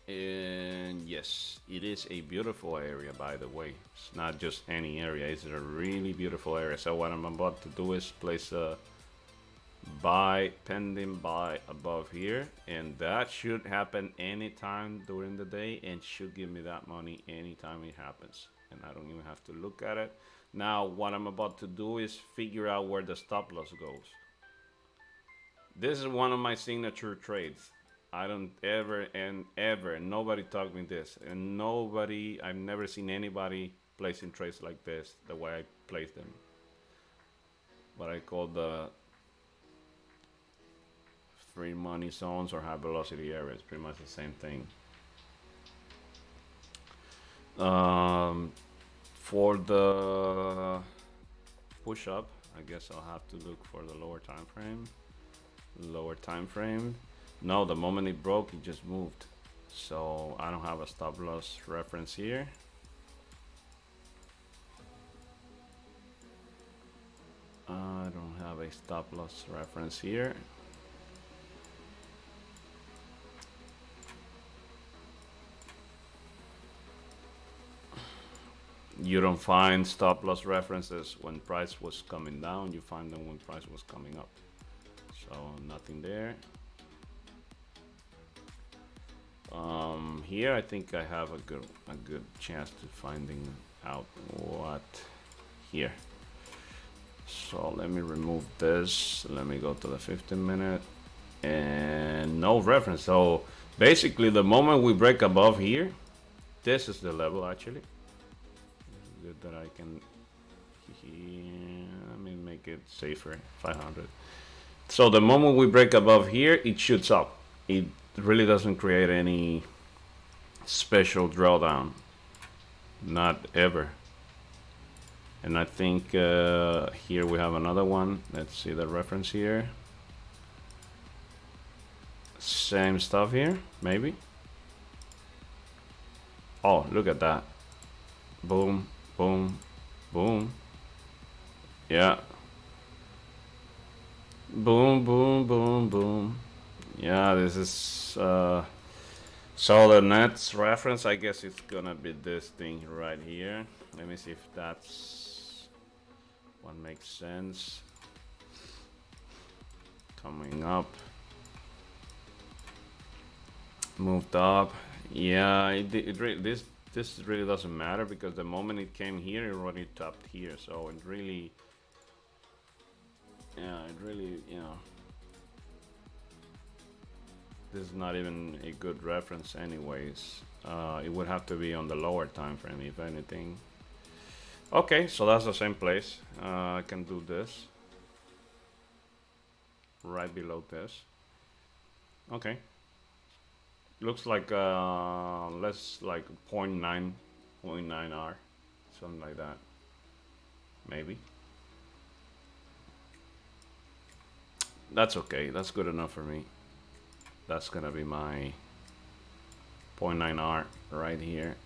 And yes, it is a beautiful area, by the way. It's not just any area, it's a really beautiful area. So what I'm about to do is place a buy, pending buy above here, and that should happen anytime during the day and should give me that money anytime it happens, and I don't even have to look at it. Now what I'm about to do is figure out where the stop loss goes. This is one of my signature trades. I don't ever and ever, nobody taught me this, and nobody, I've never seen anybody placing trades like this, the way I place them. What I call the free money zones or high velocity areas, pretty much the same thing. For the push up, I guess I'll have to look for the lower time frame. Lower time frame. No, the moment it broke, it just moved. So I don't have a stop loss reference here. I don't have a stop loss reference here. You don't find stop loss references when price was coming down. You find them when price was coming up. So nothing there. Here I think I have a good chance to finding out what here. So let me remove this. Let me go to the 15-minute and no reference. So basically, the moment we break above here, this is the level actually. Good that I can. Let me make it safer. 500. So the moment we break above here, it shoots up. It really doesn't create any special drawdown. Not ever. And I think here we have another one. Let's see the reference here. Same stuff here, maybe. Oh, look at that. Boom, boom, boom. Yeah. Boom, boom, boom, boom. Yeah, this is so the next reference, I guess it's gonna be this thing right here. Let me see if that's what makes sense. Coming up. Moved up. Yeah, this really doesn't matter because the moment it came here, it already topped here. So it really, yeah, you know, this is not even a good reference anyways. It would have to be on the lower time frame if anything. Okay, so that's the same place. I can do this right below this. Okay. Looks like less like 0.9 R, something like that. Maybe. That's okay. That's good enough for me. That's gonna be my 0.9 R right here,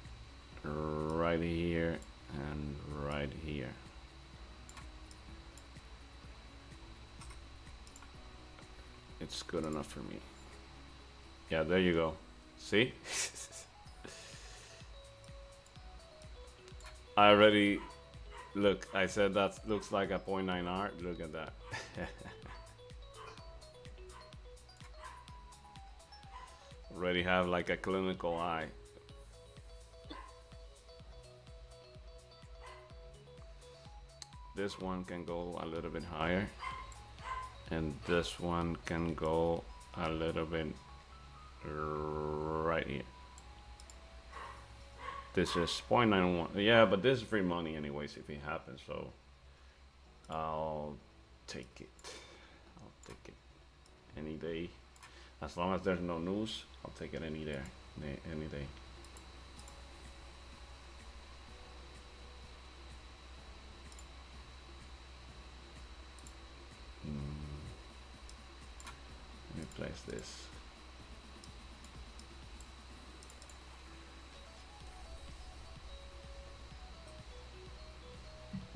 and right here. It's good enough for me. Yeah, there you go. See? I already look. I said that looks like a 0.9 R. Look at that. Already have like a clinical eye. This one can go a little bit higher, and this one can go a little bit right here. This is 0.91. Yeah, but this is free money anyways if it happens, so I'll take it. I'll take it any day. As long as there's no news, I'll take it any day. Any day. Let me place this.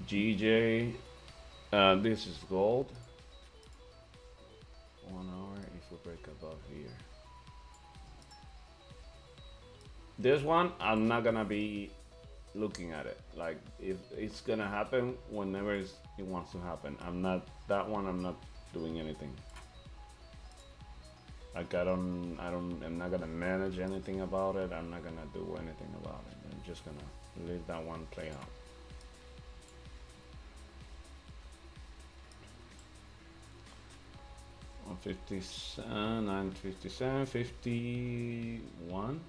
GJ, this is gold. 1 hour if we break above here. This one, I'm not gonna be looking at it. Like, if it's gonna happen whenever it wants to happen. I'm not doing anything. Like, I'm not gonna manage anything about it. I'm not gonna do anything about it. I'm just gonna leave that one play out. On 57, 957, 51.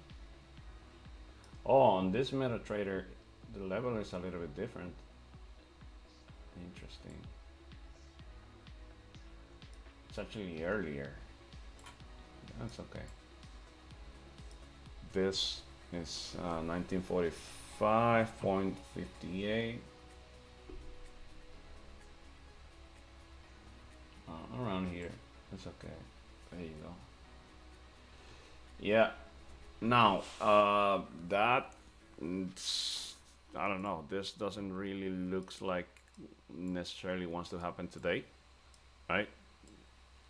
Oh, on this MetaTrader, the level is a little bit different. Interesting. It's actually earlier. That's okay. This is 1945.58. Around here. That's okay. There you go. Yeah. Now, that, I don't know. This doesn't really looks like necessarily wants to happen today, right?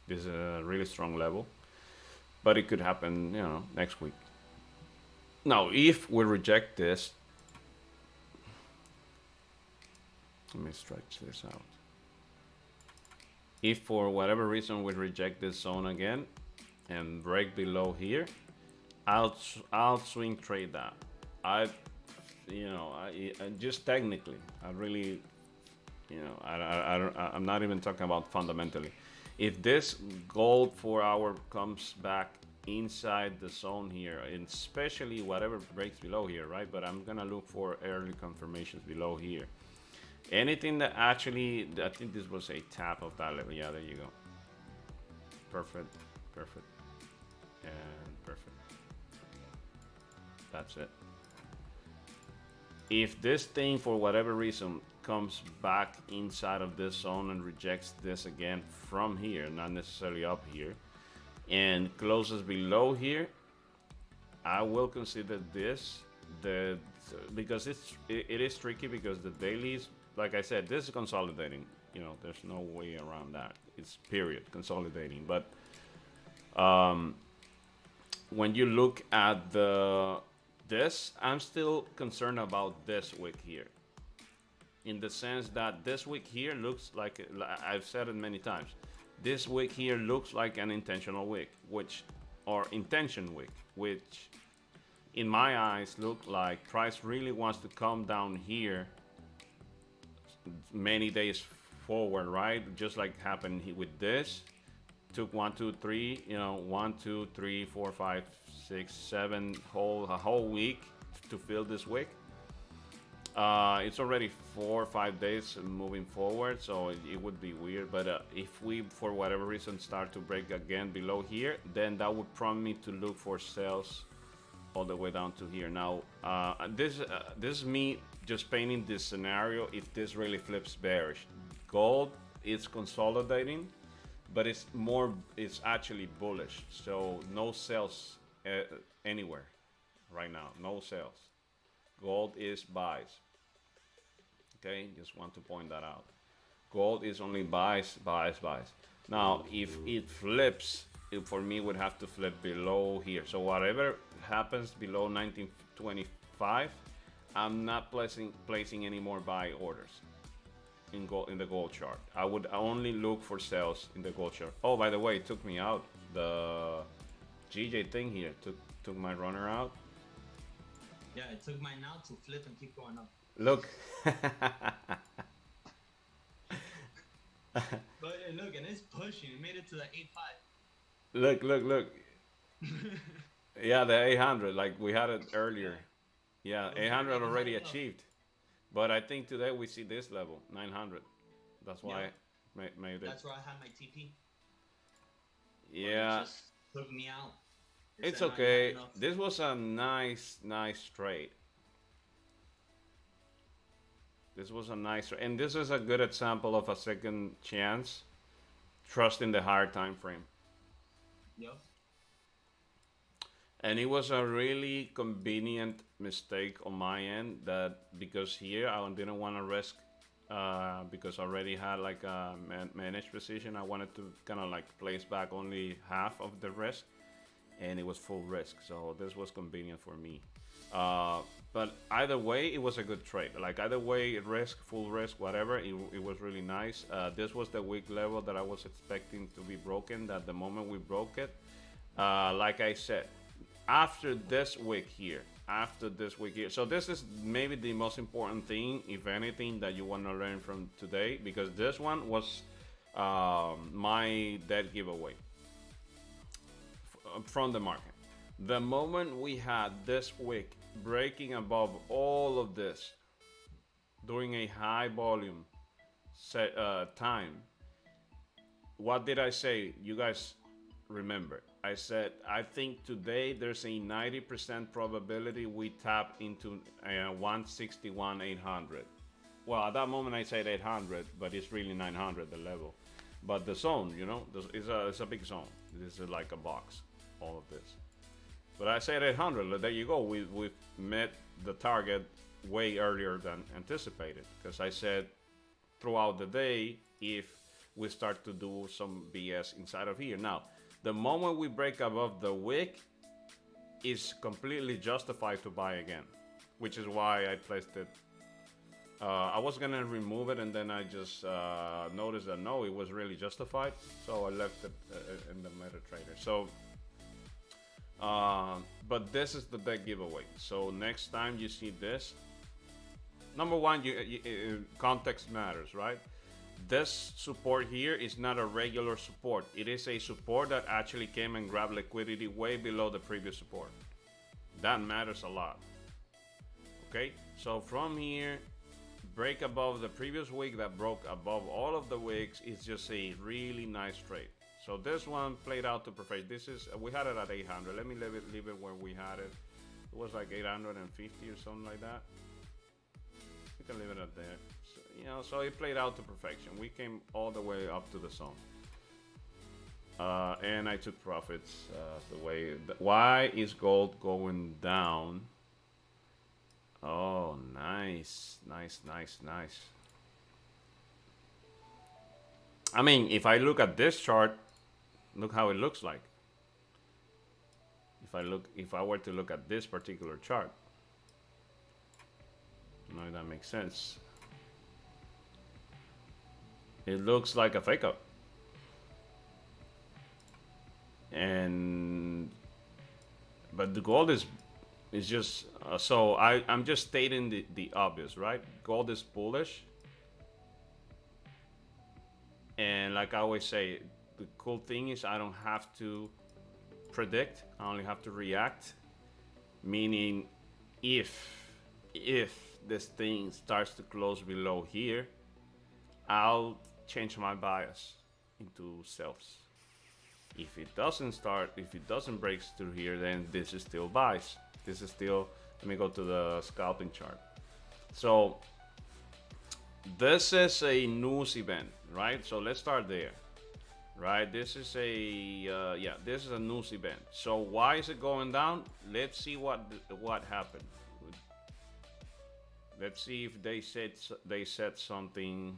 This is a really strong level, but it could happen, you know, next week. Now, if we reject this, let me stretch this out. If for whatever reason we reject this zone again and break below here, I'll swing trade that. I just technically, I really, you know, I'm not even talking about fundamentally. If this gold 4 hour comes back inside the zone here, and especially whatever breaks below here, right? But I'm gonna look for early confirmations below here. Anything that actually, I think this was a tap of that level. Yeah, there you go. Perfect, perfect, and perfect. That's it. If this thing, for whatever reason, comes back inside of this zone and rejects this again from here, not necessarily up here, and closes below here, I will consider this the because it is tricky because the dailies, like I said, this is consolidating. You know, there's no way around that. It's period consolidating. But when you look at the this, I'm still concerned about this wick here, in the sense that this wick here looks like, I've said it many times, this wick here looks like an intentional wick, or intention wick, which in my eyes look like price really wants to come down here many days forward, right? Just like happened with this. Took 1, 2, 3, you know, 1, 2, 3, 4, 5, 6, 7, a whole week to fill this wick. It's already 4 or 5 days moving forward, so it would be weird. But if we, for whatever reason, start to break again below here, then that would prompt me to look for sales all the way down to here. Now, this is me just painting this scenario if this really flips bearish. Gold is consolidating, but it's actually bullish. So no sales anywhere right now. No sales. Gold is buys. Okay, just want to point that out. Gold is only buys, buys, buys. Now, if it flips, it for me would have to flip below here. So whatever happens below 1925, I'm not placing any more buy orders in the gold chart. I would only look for sales in the gold chart. Oh, by the way, it took me out. The GJ thing here took my runner out. Yeah, it took mine out to flip and keep going up. Look. But look, and it's pushing. It made it to the 8.5. Look. Yeah, the 800, like we had it earlier. Yeah, 800 already achieved. But I think today we see this level, 900. That's why I made it. That's where I had my TP. Yeah. It just took me out. It's okay. This was a nice trade. This was a nice trade. And this is a good example of a second chance. Trust in the higher time frame. Yep. And it was a really convenient mistake on my end, that because here I didn't want to risk because I already had like a managed position. I wanted to kind of like place back only half of the risk, and it was full risk. So this was convenient for me. But either way, it was a good trade. Like either way, risk, full risk, whatever, it was really nice. This was the weak level that I was expecting to be broken. That the moment we broke it, like I said, after this week here, so this is maybe the most important thing, if anything, that you want to learn from today, because this one was my dead giveaway from the market. The moment we had this wick breaking above all of this during a high volume time, what did I say? You guys remember, I said I think today there's a 90% probability we tap into 161 800. Well, at that moment I said 800, but it's really 900 the level. But the zone, you know, it's a big zone. This is like a box, all of this. But I said 800. There you go. We met the target way earlier than anticipated, because I said throughout the day if we start to do some BS inside of here. Now, the moment we break above the wick is completely justified to buy again, which is why I placed it. I was gonna remove it, and then I just noticed that no, it was really justified, so I left it in the MetaTrader. So, but this is the deck giveaway. So next time you see this, number one, context matters, right? This support here is not a regular support. It is a support that actually came and grabbed liquidity way below the previous support. That matters a lot. Okay, so from here, break above the previous wick that broke above all of the wicks is just a really nice trade. So this one played out to perfection. This is, we had it at 800. Let me leave it where we had it. It was like 850 or something like that. We can leave it at there. So, you know, so it played out to perfection. We came all the way up to the zone. And I took profits the way. Why is gold going down? Oh, nice, nice, nice, nice. I mean, if I look at this chart, look how it looks like. If I were to look at this particular chart, I don't know if that makes sense. It looks like a fake up. And but the gold is just so I'm just stating the obvious, right? Gold is bullish, and like I always say, the cool thing is I don't have to predict, I only have to react. Meaning if this thing starts to close below here, I'll change my bias into selves. If it doesn't break through here, then this is still buys. This is still, let me go to the scalping chart. So this is a news event, right? So let's start there, right? This is a, this is a news event. So why is it going down? Let's see what happened. Let's see if they said something.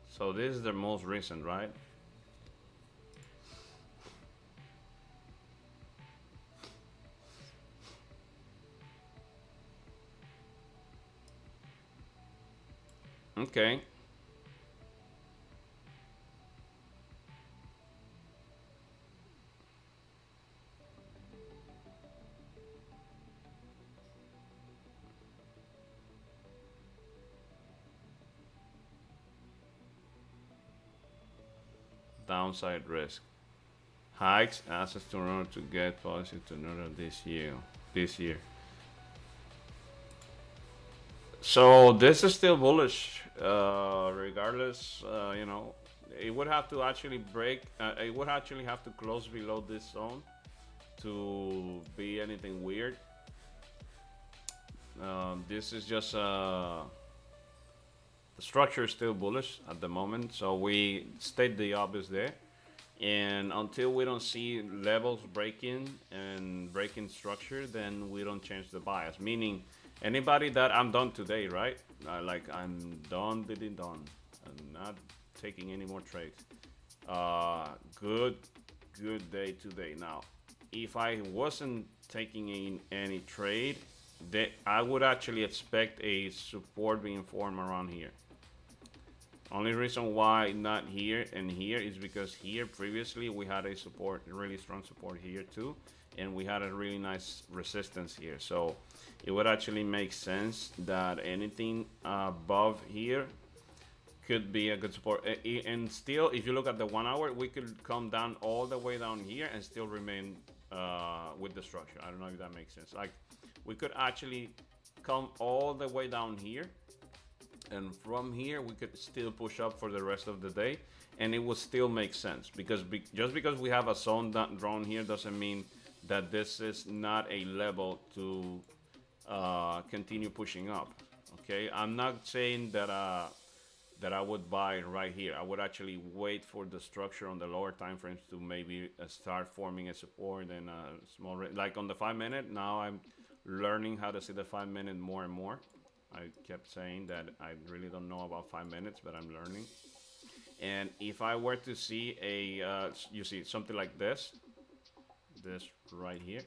So this is the most recent, right? Okay. Downside risk. Hikes assets to order to get policy to neutral this year. So this is still bullish, regardless. You know, it would have to actually break. It would actually have to close below this zone to be anything weird. This is just the structure is still bullish at the moment, so we state the obvious there. And until we don't see levels breaking and breaking structure, then we don't change the bias. Meaning, anybody that I'm done today, right? Like I'm done, done. I'm not taking any more trades. Good day today. Now, if I wasn't taking in any trade, that I would actually expect a support being formed around here. Only reason why not here and here is because here previously we had a support, really strong support here too, and we had a really nice resistance here. So it would actually make sense that anything above here could be a good support. And still, if you look at the 1 hour, we could come down all the way down here and still remain with the structure. I don't know if that makes sense. Like we could actually come all the way down here, and from here we could still push up for the rest of the day, and it would still make sense, because just because we have a zone drawn here doesn't mean that this is not a level to continue pushing up. Okay, I'm not saying that that I would buy right here. I would actually wait for the structure on the lower time frames to maybe start forming a support and a small like on the 5 minute. Now I'm learning how to see the 5 minute more and more. I kept saying that I really don't know about 5 minutes, but I'm learning. And if I were to see a, you see something like this right here,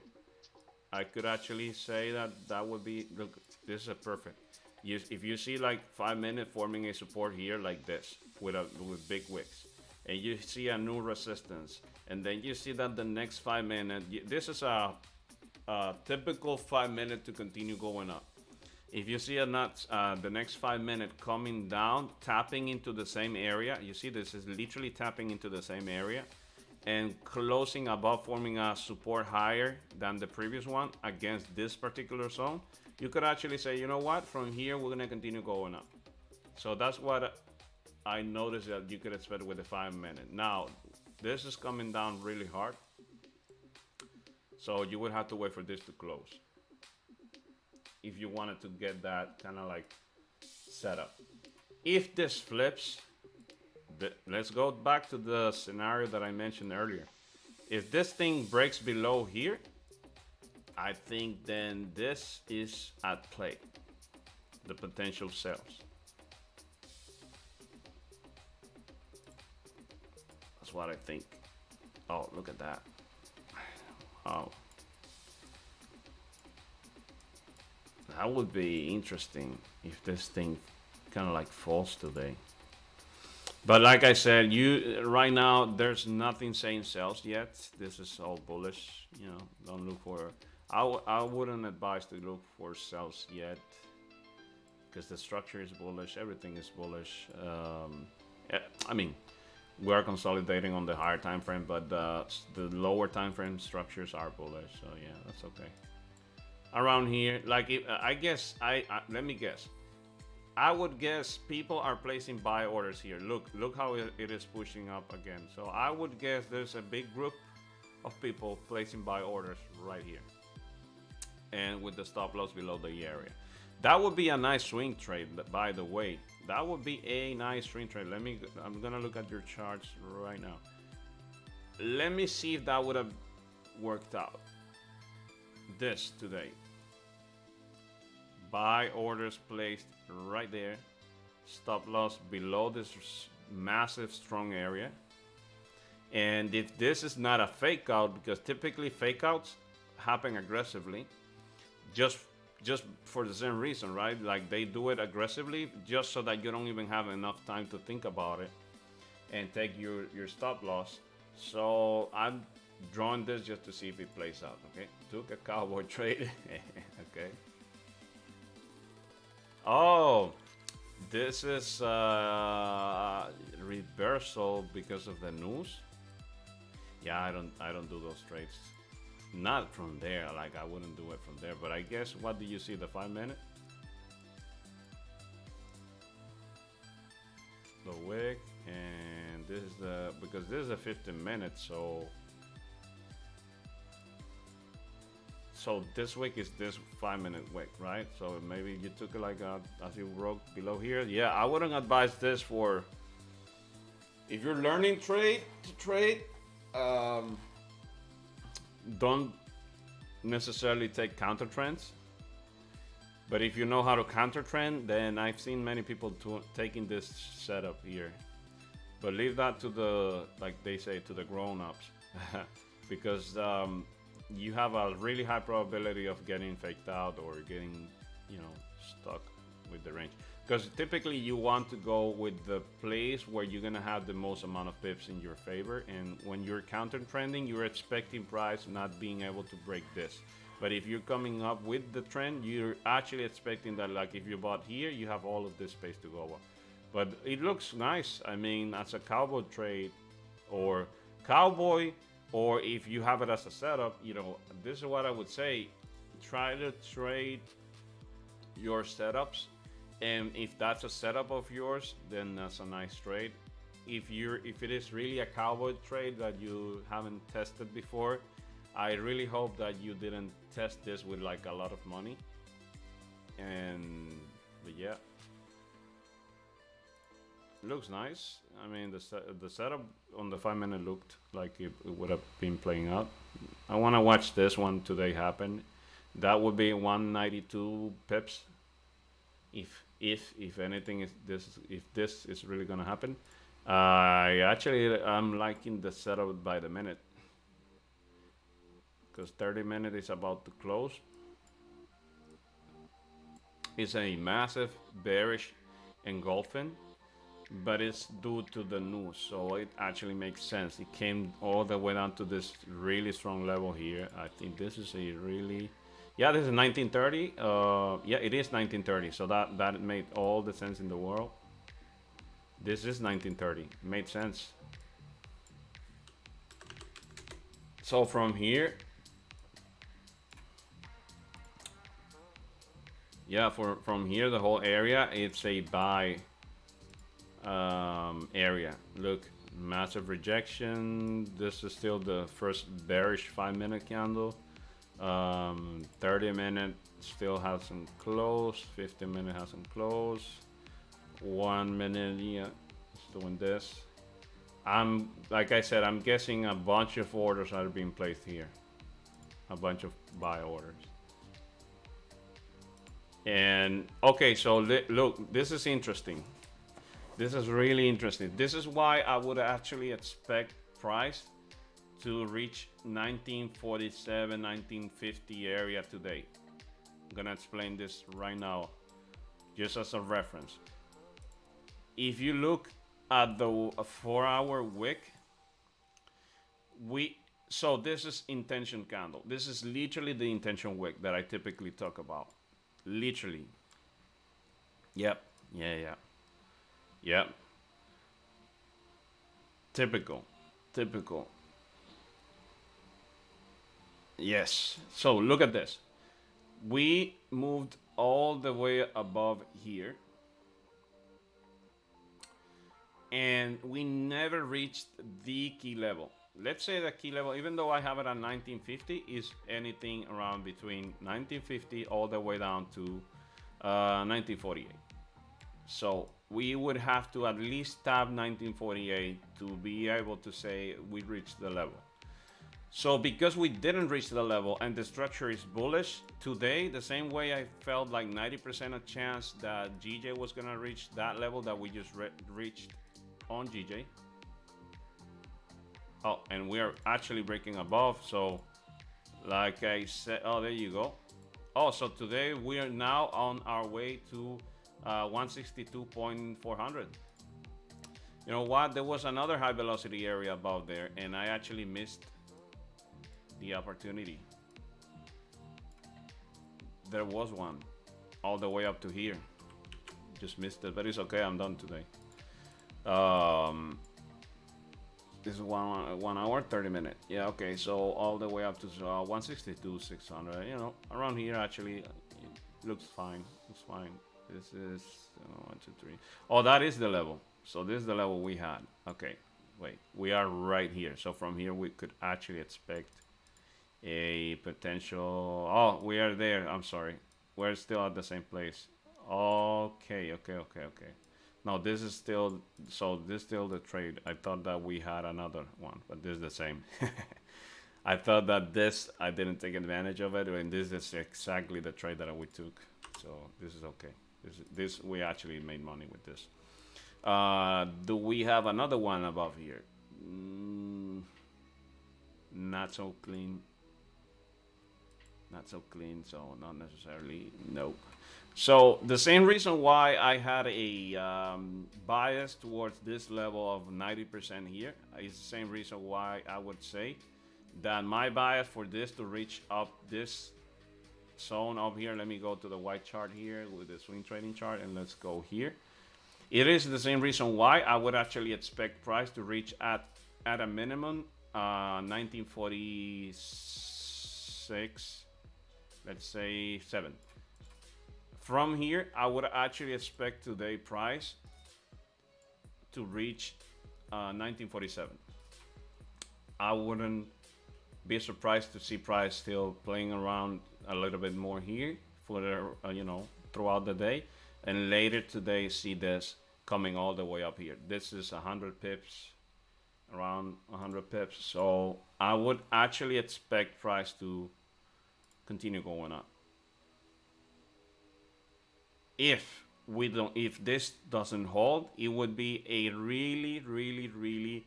I could actually say that that would be, look, this is a perfect. If you see like 5 minutes forming a support here like this with big wicks, and you see a new resistance, and then you see that the next 5 minutes, this is a typical 5 minute to continue going up. If you see the next 5 minutes coming down, tapping into the same area, you see this is literally tapping into the same area and closing above, forming a support higher than the previous one against this particular zone, you could actually say, you know what, from here we're gonna continue going up. So that's what I noticed that you could expect with the 5 minute. Now, this is coming down really hard, so you would have to wait for this to close if you wanted to get that kind of like setup. If this flips, let's go back to the scenario that I mentioned earlier. If this thing breaks below here, I think then this is at play, the potential sales. That's what I think. Oh, look at that. Oh. That would be interesting if this thing kind of like falls today. But like I said, right now there's nothing saying sells yet. This is all bullish. You know, don't look for. I wouldn't advise to look for sells yet because the structure is bullish. Everything is bullish. I mean, we are consolidating on the higher time frame, but the lower time frame structures are bullish. So yeah, that's okay. Around here, like I guess let me guess. I would guess people are placing buy orders here. Look how it is pushing up again. So I would guess there's a big group of people placing buy orders right here, and with the stop loss below the area. That would be a nice swing trade, by the way. That would be a nice swing trade. I'm gonna look at your charts right now. Let me see if that would have worked out. This today. Buy orders placed right there. Stop loss below this massive strong area. And if this is not a fake out, because typically fake outs happen aggressively, just for the same reason, right? Like they do it aggressively just so that you don't even have enough time to think about it and take your stop loss. So I'm drawing this just to see if it plays out. Okay, took a cowboy trade. Okay. Oh, this is reversal because of the news. Yeah, I don't do those trades. Not from there. Like I wouldn't do it from there. But I guess what do you see? The 5 minute. The wick, and this is because this is a 15 minutes. So this wick is this 5 minute wick, right? So maybe you took it like as you broke below here. Yeah, I wouldn't advise this for if you're learning to trade. Don't necessarily take counter trends. But if you know how to counter trend, then I've seen many people taking this setup here. But leave that to the, like they say, to the grown-ups. Because you have a really high probability of getting faked out or getting, stuck with the range. Because typically you want to go with the place where you're gonna have the most amount of pips in your favor. And when you're counter trending, you're expecting price not being able to break this. But if you're coming up with the trend, you're actually expecting that, like if you bought here, you have all of this space to go up. But it looks nice. I mean, as a cowboy trade or cowboy, or if you have it as a setup, this is what I would say. Try to trade your setups. And if that's a setup of yours, then that's a nice trade. If it is really a cowboy trade that you haven't tested before, I really hope that you didn't test this with like a lot of money. But yeah, looks nice. I mean, the setup on the 5 minute looked like it would have been playing out. I want to watch this one today happen. That would be 192 pips. If anything is this, if this is really gonna happen. I'm liking the setup by the minute. Because 30 minutes is about to close. It's a massive bearish engulfing, but it's due to the news, so it actually makes sense. It came all the way down to this really strong level here. I think this is a really, yeah, this is 1930. Yeah, it is 1930, so that made all the sense in the world. This is 1930, it made sense. So from here, Yeah, from here, the whole area, it's a buy area. Look, massive rejection. This is still the first bearish 5-minute candle. 30-minute still hasn't closed. 15-minute hasn't closed. 1 minute, yeah, it's doing this. I'm, like I said, I'm guessing a bunch of orders are being placed here. A bunch of buy orders. And okay, so look, this is interesting. This is really interesting. This is why I would actually expect price to reach 1947, 1950 area today. I'm gonna explain this right now, just as a reference. If you look at the 4-hour wick, so this is intention candle. This is literally the intention wick that I typically talk about. Literally. Yep. Yeah. Yep. Typical. Yes. So look at this. We moved all the way above here. And we never reached the key level. Let's say the key level, even though I have it at 1950, is anything around between 1950 all the way down to 1948. So we would have to at least tap 1948 to be able to say we reached the level. So because we didn't reach the level and the structure is bullish today, the same way I felt like 90% of chance that GJ was gonna reach that level that we just reached on GJ. Oh, and we are actually breaking above. So like I said, oh, there you go. Oh, so today we are now on our way to 162.400. You know what? There was another high velocity area above there, and I actually missed the opportunity. There was one all the way up to here. Just missed it, but it's okay. I'm done today. This is 1 hour 30 minutes. Yeah, okay. So all the way up to 162.600. You know, around here actually, it looks fine. It's fine. This is 1, 2, 3. Oh, that is the level. So this is the level we had. Okay, wait. We are right here. So from here we could actually expect a potential. Oh, we are there. I'm sorry. We're still at the same place. Okay. No, this is still, so this is still the trade. I thought that we had another one, but this is the same. I thought that this, I didn't take advantage of it, and this is exactly the trade that we took. So this is okay. This we actually made money with this. Do we have another one above here? Not so clean. Not so clean, so not necessarily. Nope. So the same reason why I had a bias towards this level of 90% here is the same reason why I would say that my bias for this to reach up this zone up here. Let me go to the white chart here with the swing trading chart, and let's go here. It is the same reason why I would actually expect price to reach at a minimum 1946, let's say 7. From here, I would actually expect today price to reach 1947. I wouldn't be surprised to see price still playing around a little bit more here for the, throughout the day, and later today see this coming all the way up here. This is 100 pips, around 100 pips. So I would actually expect price to continue going up. If this doesn't hold, it would be a really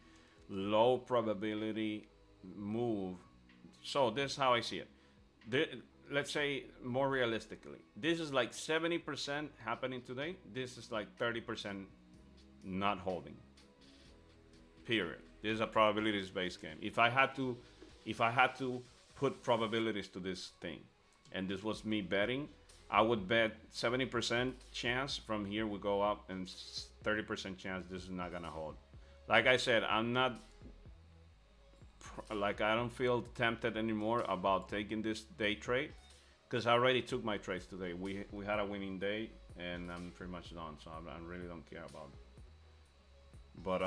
low probability move. So this is how I see it. Let's say more realistically, this is like 70% happening today. This is like 30% not holding. Period. This is a probabilities-based game. If I had to put probabilities to this thing, and this was me betting, I would bet 70% chance from here we go up, and 30% chance this is not gonna hold. Like I said, I don't feel tempted anymore about taking this day trade, because I already took my trades today. We had a winning day, and I'm pretty much done. So I really don't care about it. But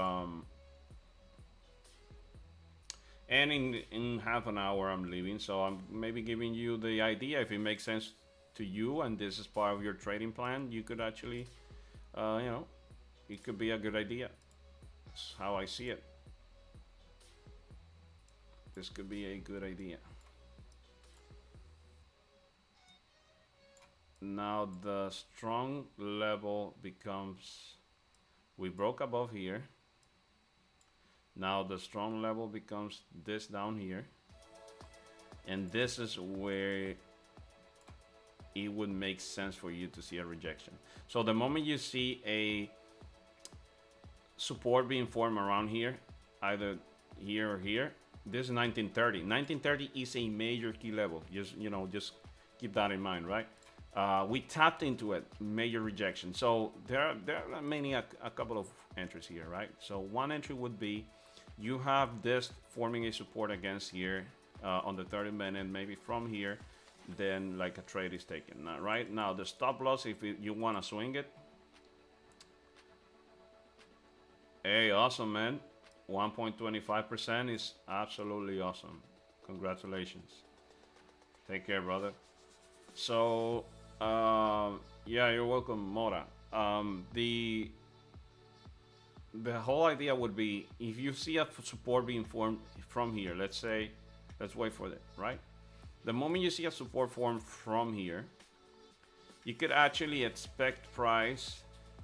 and in half an hour I'm leaving. So I'm maybe giving you the idea if it makes sense to you, and this is part of your trading plan. You could actually, you know, it could be a good idea. That's how I see it. This could be a good idea. Now the strong level becomes, we broke above here. Now the strong level becomes this down here. And this is where it would make sense for you to see a rejection. So the moment you see a support being formed around here, either here or here, this is 1930. 1930 is a major key level. Just, you know, just keep that in mind, right? We tapped into it, major rejection. So there are many, a couple of entries here, right? So one entry would be, you have this forming a support against here on the 30-minute, maybe from here, then like a trade is taken. Now, right now, the stop loss, if you want to swing it, hey, awesome, man. 1.25% is absolutely awesome. Congratulations. Take care, brother. So, yeah, you're welcome, Mora. The whole idea would be, if you see a support being formed from here, let's say, let's wait for it, right? The moment you see a support formed from here, you could actually expect price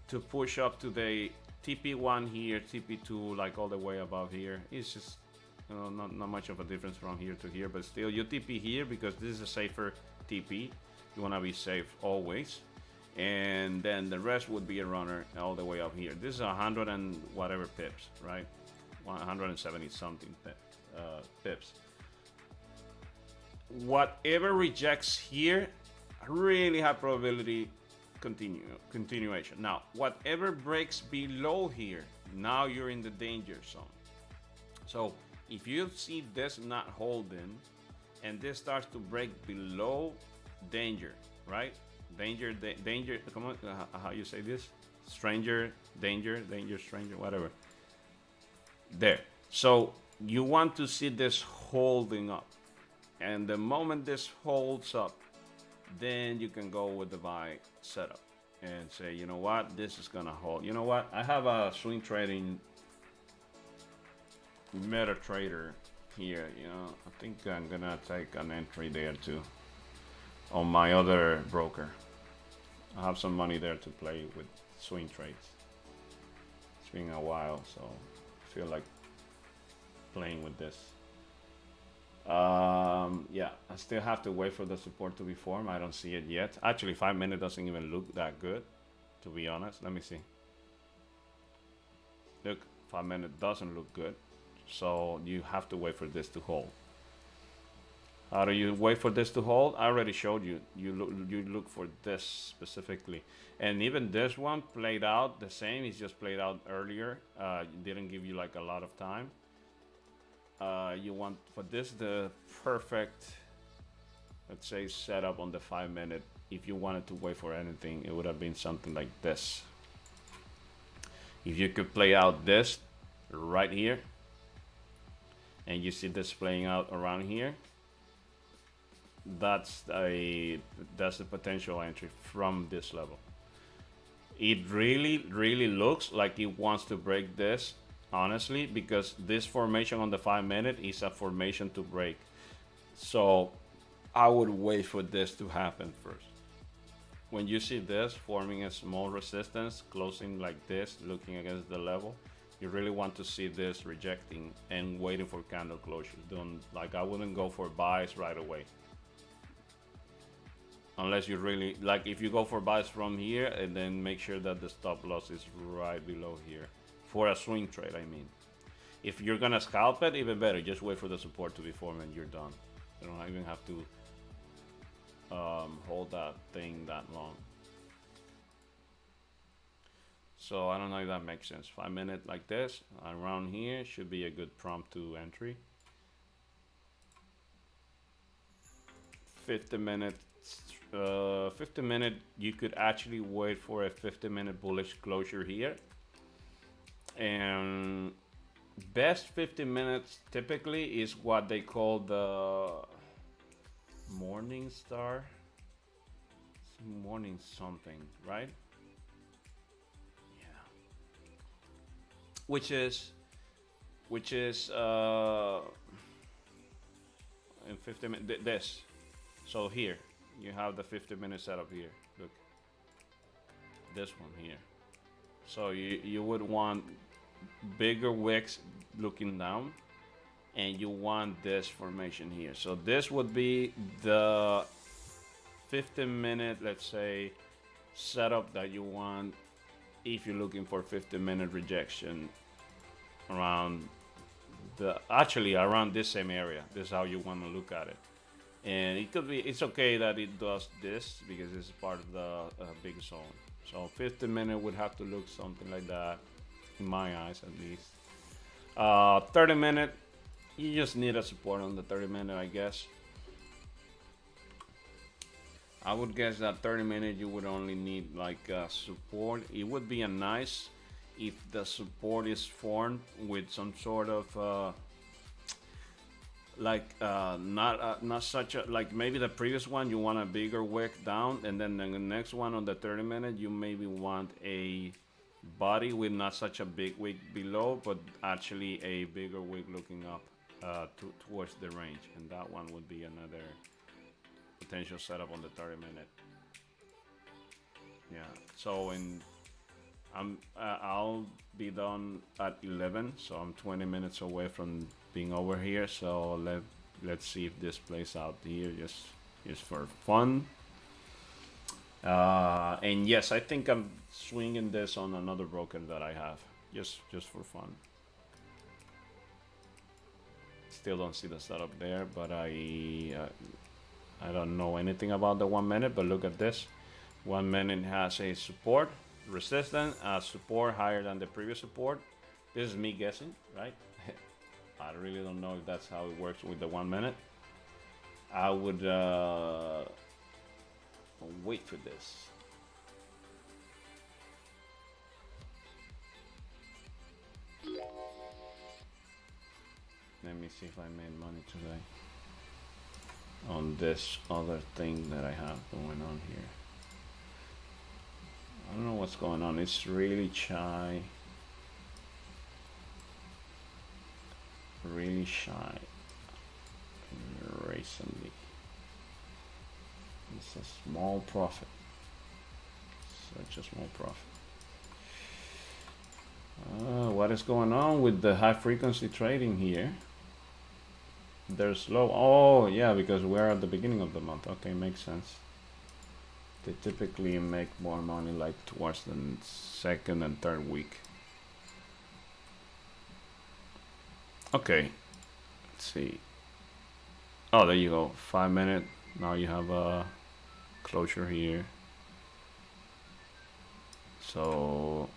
to push up to the TP1 here, TP2, like all the way above here. It's just, you know, not much of a difference from here to here, but still you TP here because this is a safer TP. You want to be safe always. And then the rest would be a runner all the way up here. This is 100 and whatever pips, right? 170 something pips. Whatever rejects here, really high probability continuation. Now, whatever breaks below here, now you're in the danger zone. So if you see this not holding, and this starts to break below danger, right? Danger, come on, how you say this? Stranger, danger, stranger, whatever. There. So you want to see this holding up. And the moment this holds up, then you can go with the buy setup and say, you know what, this is gonna hold. You know what, I have a swing trading MetaTrader here. You know, I think I'm gonna take an entry there too on my other broker. I have some money there to play with swing trades. It's been a while, so I feel like playing with this. Yeah, I still have to wait for the support to be formed. I don't see it yet. Actually, 5 minutes doesn't even look that good, to be honest. Let me see. Look, 5 minutes doesn't look good. So you have to wait for this to hold. How do you wait for this to hold? I already showed you. You look for this specifically. And even this one played out the same. It's just played out earlier. Didn't give you like a lot of time. You want for this the perfect, let's say, setup on the 5 minute. If you wanted to wait for anything, it would have been something like this. If you could play out this right here, and you see this playing out around here, that's the potential entry from this level. It really looks like it wants to break this, honestly, because this formation on the 5 minute is a formation to break. So I would wait for this to happen first. When you see this forming a small resistance, closing like this, looking against the level, you really want to see this rejecting and waiting for candle closures. Don't, like, I wouldn't go for buys right away. Unless you really, like, if you go for buys from here, and then make sure that the stop loss is right below here. For a swing trade, I mean. If you're gonna scalp it, even better. Just wait for the support to be formed and you're done. You don't even have to hold that thing that long. So I don't know if that makes sense. 5 minutes like this, around here, should be a good prompt to entry. 50 minute 50-minute, you could actually wait for a 50-minute bullish closure here. And best 50 minutes typically is what they call the morning star. Morning something, right? Yeah. Which is in 50 minutes this. So here you have the 50-minute setup here. Look, this one here. So you would want bigger wicks looking down, and you want this formation here. So this would be the 15-minute, let's say, setup that you want if you're looking for 15-minute rejection around around this same area. This is how you want to look at it. And it's okay that it does this because it's part of the big zone. So 15-minute would have to look something like that, in my eyes at least. 30-minute, you just need a support on the 30-minute, I guess. I would guess that 30-minute you would only need like support. It would be a nice if the support is formed with some sort of not such a, like maybe the previous one you want a bigger wick down, and then the next one on the 30-minute you maybe want a body with not such a big wick below, but actually a bigger wick looking up towards the range, and that one would be another potential setup on the 30-minute. Yeah. So I'll be done at 11, so I'm 20 minutes away from being over here. So let's see if this plays out here, just for fun. And yes, I think I'm swinging this on another broker that I have, just for fun. Still don't see the setup there, but I don't know anything about the 1 minute. But look at this, 1 minute has a support, resistance, support higher than the previous support. This is me guessing, right? I really don't know if that's how it works with the 1 minute. I would wait for this. Let me see if I made money today on this other thing that I have going on here. I don't know what's going on. It's really shy. Really shy recently. It's a small profit. Such a small profit. What is going on with the high frequency trading here? They're slow. Oh yeah, because we're at the beginning of the month. Okay, makes sense. They typically make more money like towards the second and third week. Okay, let's see. Oh, there you go. 5 minute. Now you have a closure here. So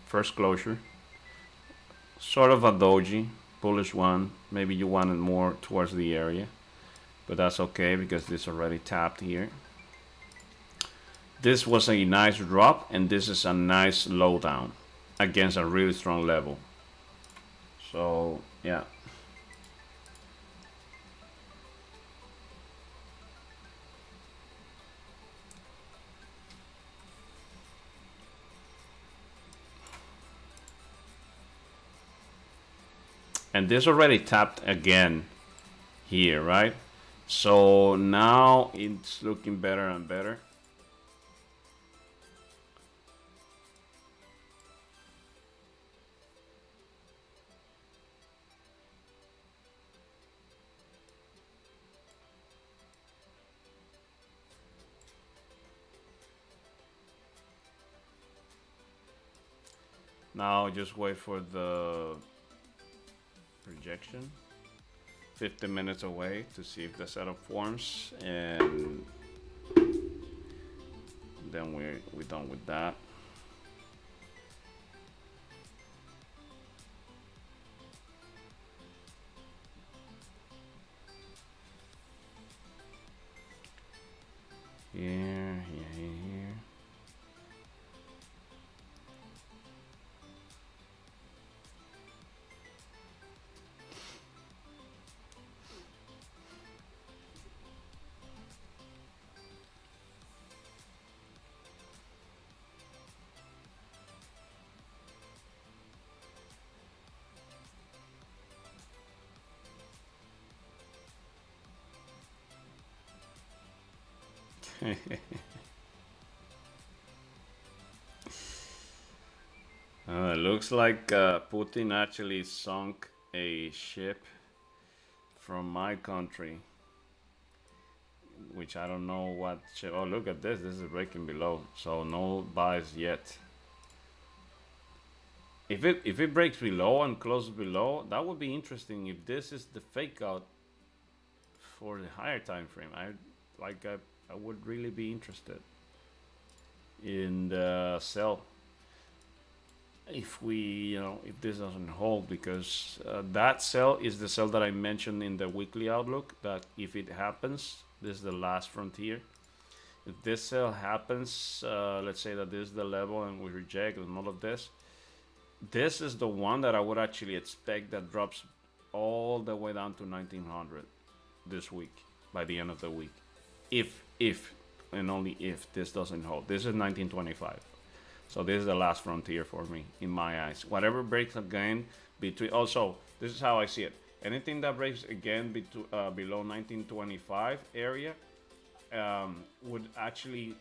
first closure, sort of a doji, bullish one. Maybe you want it more towards the area, but that's okay because this already tapped here. This was a nice drop, and this is a nice low down against a really strong level. So yeah. And this already tapped again here, right? So now it's looking better and better. Now just wait for the projection. 50 minutes away to see if the setup forms, and then we're done with that. It looks like Putin actually sunk a ship from my country, which I don't know what ship. Oh, look at this. This is breaking below. So no buys yet. If it breaks below and closes below, that would be interesting. If this is the fake out for the higher time frame, I would really be interested in the sell. If we, if this doesn't hold, because that sell is the sell that I mentioned in the weekly outlook, that if it happens, this is the last frontier. If this sell happens, let's say that this is the level and we reject and all of this, this is the one that I would actually expect that drops all the way down to 1900 this week, by the end of the week. If and only if this doesn't hold. This is 1925. So this is the last frontier for me, in my eyes. Whatever breaks again between, also, this is how I see it. Anything that breaks again below 1925 area would actually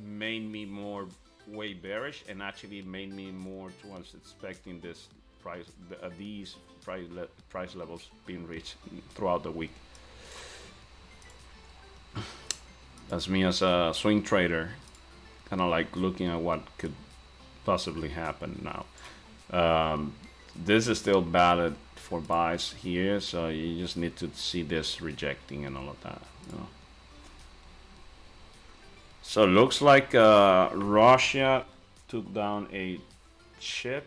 make me more way bearish, and actually made me more towards expecting this price, these price levels being reached throughout the week. That's me as a swing trader, kind of like looking at what could possibly happen now. This is still valid for buys here, so you just need to see this rejecting and all of that. So looks like Russia took down a ship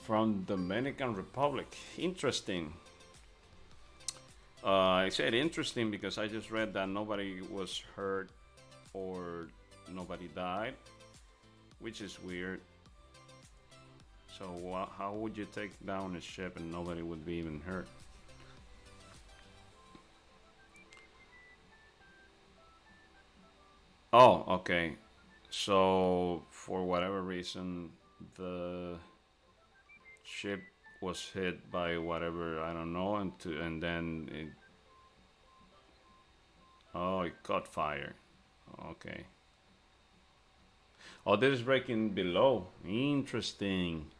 from Dominican Republic. Interesting. I said interesting because I just read that nobody was hurt or nobody died, which is weird. So how would you take down a ship and nobody would be even hurt? Oh, okay. So for whatever reason, the ship was hit by whatever, I don't know, and then it caught fire. Okay. Oh, this is breaking below. Interesting.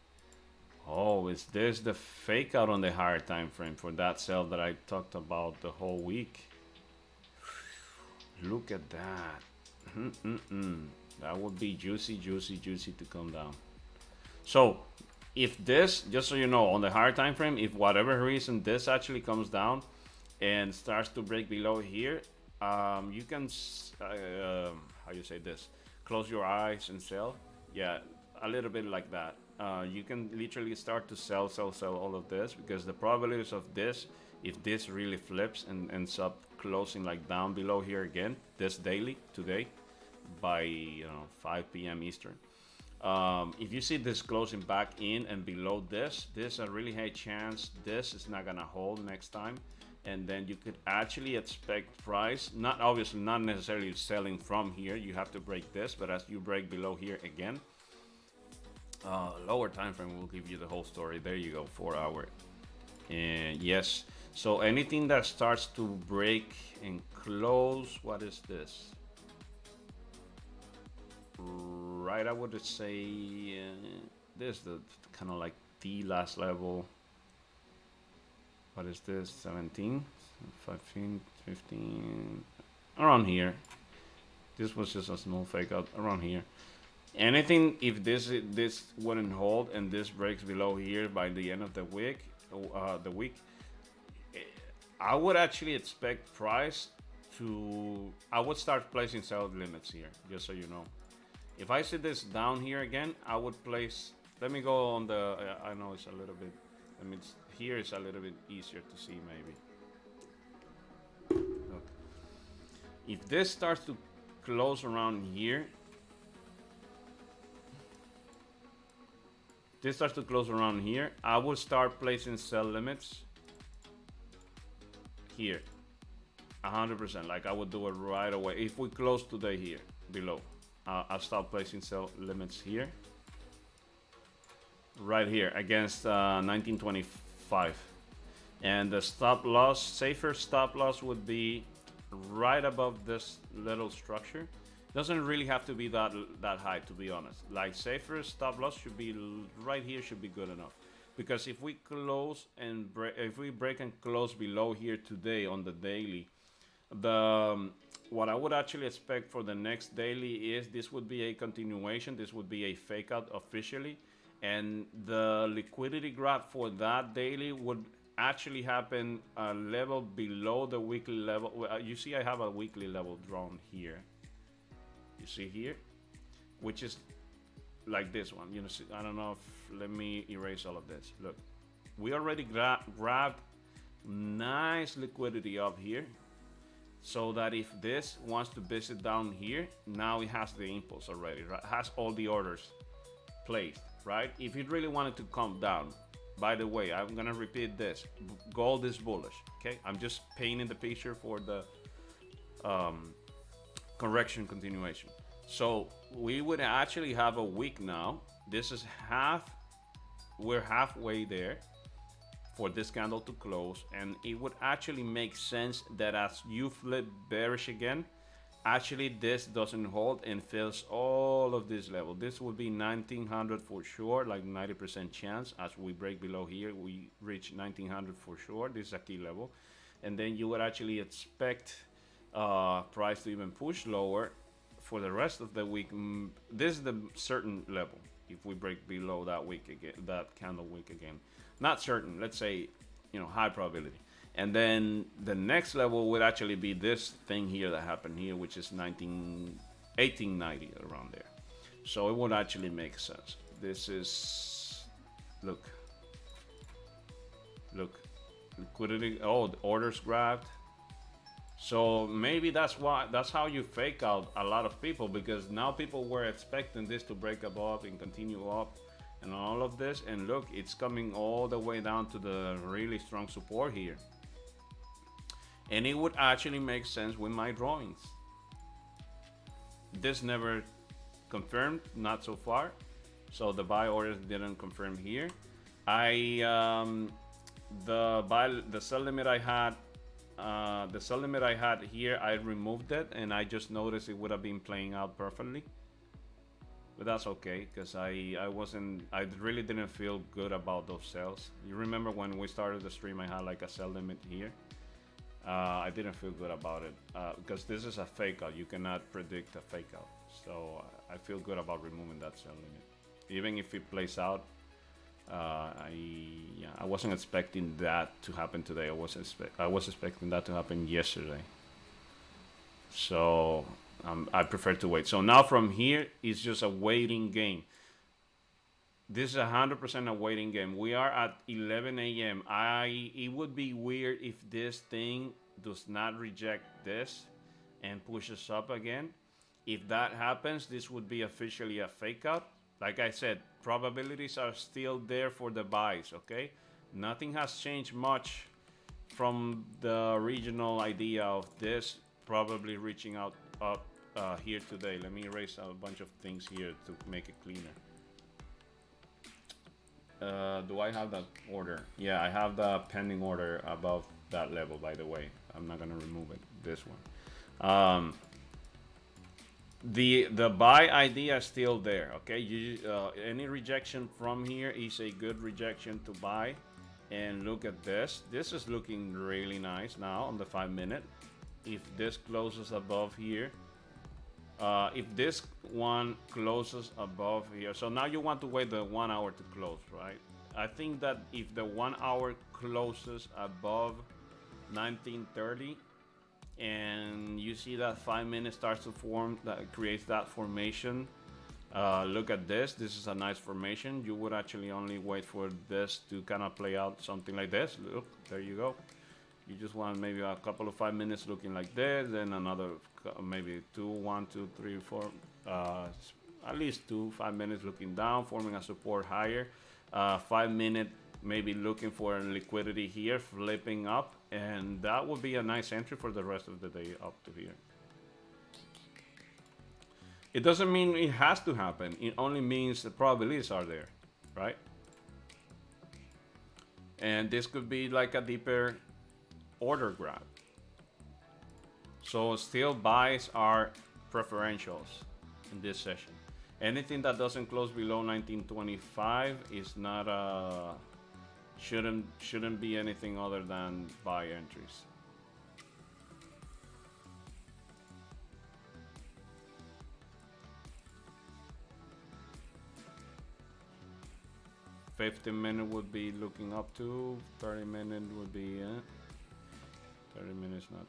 Oh, is this the fake out on the higher time frame for that sell that I talked about the whole week? Look at that. That would be juicy, juicy, juicy to come down. So if this, just so you know, on the higher time frame, if whatever reason this actually comes down and starts to break below here, you can how you say this, close your eyes and sell. Yeah, a little bit like that. You can literally start to sell all of this, because the probabilities of this, if this really flips and ends up closing like down below here again, this daily today by 5 p.m. Eastern. If you see this closing back in and below this, there's a really high chance this is not gonna hold next time, and then you could actually expect price, not obviously not necessarily selling from here, you have to break this, but as you break below here again, lower time frame will give you the whole story. There you go, 4 hour. And yes, so anything that starts to break and close, what is this? Right, I would say this, the kind of like the last level. What is this? 17, 15, 15, around here. This was just a small fake out around here. Anything, if this wouldn't hold and this breaks below here by the end of the week, I would actually expect price to, I would start placing sell limits here, just so you know. If I see this down here again, I would place, let me go on the, I know it's a little bit, I mean, here is a little bit easier to see maybe. Look. If this starts to close around here, I will start placing sell limits here, 100%. Like I would do it right away. If we close today here below, I'll start placing sell limits here, right here against 1925, and the stop loss, safer stop loss would be right above this little structure. Doesn't really have to be that high, to be honest. Like safer stop loss should be right here, should be good enough. Because if we close and if we break and close below here today on the daily, the what I would actually expect for the next daily is this would be a continuation. This would be a fake out officially, and the liquidity grab for that daily would actually happen a level below the weekly level. You see, I have a weekly level drawn here. You see here, which is like this one. You know, I don't know if, let me erase all of this. Look, we already grabbed nice liquidity up here, so that if this wants to visit down here, now it has the impulse already, right? Has all the orders placed, right? If it really wanted to come down, by the way, I'm gonna repeat this: gold is bullish. Okay, I'm just painting the picture for the correction continuation. So we would actually have a week now. This is half, we're halfway there for this candle to close, and it would actually make sense that as you flip bearish again, actually this doesn't hold and fills all of this level. This would be 1900 for sure, like 90% chance. As we break below here, we reach 1900 for sure. This is a key level, and then you would actually expect price to even push lower for the rest of the week. This is the certain level. If we break below that week again, that candle week again, not certain, let's say, you know, high probability. And then the next level would actually be this thing here that happened here, which is 1890, around there. So it would actually make sense. This is, look, liquidity. Oh, the orders grabbed. So maybe that's how you fake out a lot of people, because now people were expecting this to break above and continue up and all of this, and look, it's coming all the way down to the really strong support here. And it would actually make sense with my drawings. This never confirmed, not so far. So the buy orders didn't confirm here. The sell limit I had, here, I removed it, and I just noticed it would have been playing out perfectly. But that's okay, because I really didn't feel good about those sells. You remember when we started the stream, I had like a sell limit here. I didn't feel good about it, because this is a fake out. You cannot predict a fake out. So I feel good about removing that sell limit. Even if it plays out, I wasn't expecting that to happen today. I was expecting that to happen yesterday. So I prefer to wait. So now from here, it's just a waiting game. This is 100% a waiting game. We are at 11 a.m. It would be weird if this thing does not reject this and pushes up again. If that happens, this would be officially a fake out. Like I said, probabilities are still there for the buys, okay? Nothing has changed much from the original idea of this probably reaching out up here today. Let me erase a bunch of things here to make it cleaner. Do I have that order? Yeah, I have the pending order above that level, by the way. I'm not gonna remove it, this one. The buy idea is still there, okay? Any rejection from here is a good rejection to buy. And look at this. This is looking really nice now on the 5 minute. If this closes above here, if this one closes above here, so now you want to wait the 1 hour to close, right? I think that if the 1 hour closes above 1930, and you see that 5 minutes starts to form, that creates that formation. Look at this. This is a nice formation. You would actually only wait for this to kind of play out something like this. Look, there you go. You just want maybe a couple of 5 minutes looking like this, then another maybe 1, 2, 3, 4, at least 5 minutes looking down, forming a support higher. 5 minute maybe looking for liquidity here, flipping up, and that would be a nice entry for the rest of the day up to here. It doesn't mean it has to happen. It only means the probabilities are there, right? And this could be like a deeper order grab. So still buys are preferentials in this session. Anything that doesn't close below 1925 is not shouldn't be anything other than buy entries. $15 would be looking up to, 30 minute would be 30 minutes not.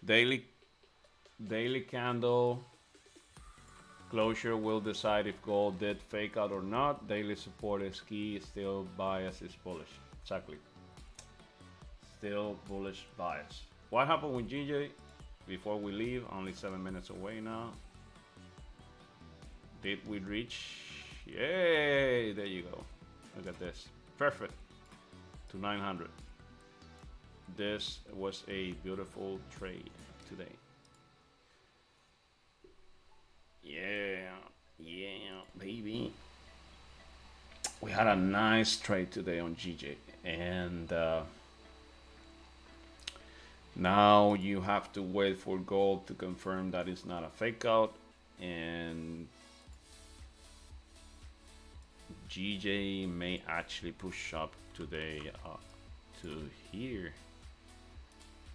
Daily daily candle closure will decide if gold did fake out or not. Daily support is key. Still bias is bullish. Exactly. Still bullish bias. What happened with GJ? Before we leave, only 7 minutes away now. Did we reach? Yay! There you go. Look at this. Perfect. To 900. This was a beautiful trade today. Yeah, baby. We had a nice trade today on GJ, and now you have to wait for gold to confirm that it's not a fake out, and GJ may actually push up today to here.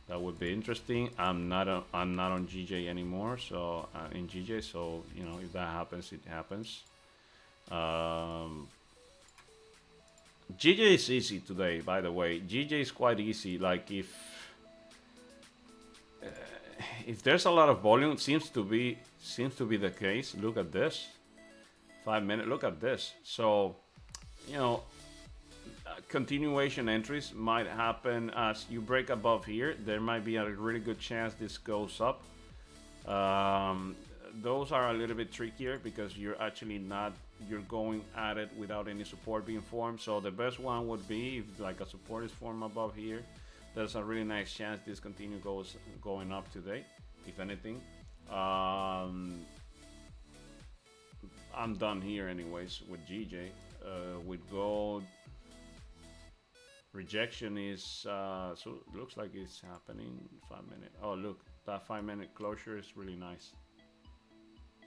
That would be interesting. I'm not on GJ anymore, so in GJ. So you know, if that happens, it happens. GJ is easy today, by the way. GJ is quite easy. Like if there's a lot of volume, it seems to be the case. Look at this, 5 minute. Look at this. So you know, continuation entries might happen as you break above here. There might be a really good chance this goes up. Those are a little bit trickier because you're actually not, you're going at it without any support being formed. So the best one would be if like a support is formed above here. There's a really nice chance this going up today, if anything. I'm done here anyways with GJ. With gold, rejection is so it looks like it's happening. 5 minute. Oh look, that 5 minute closure is really nice.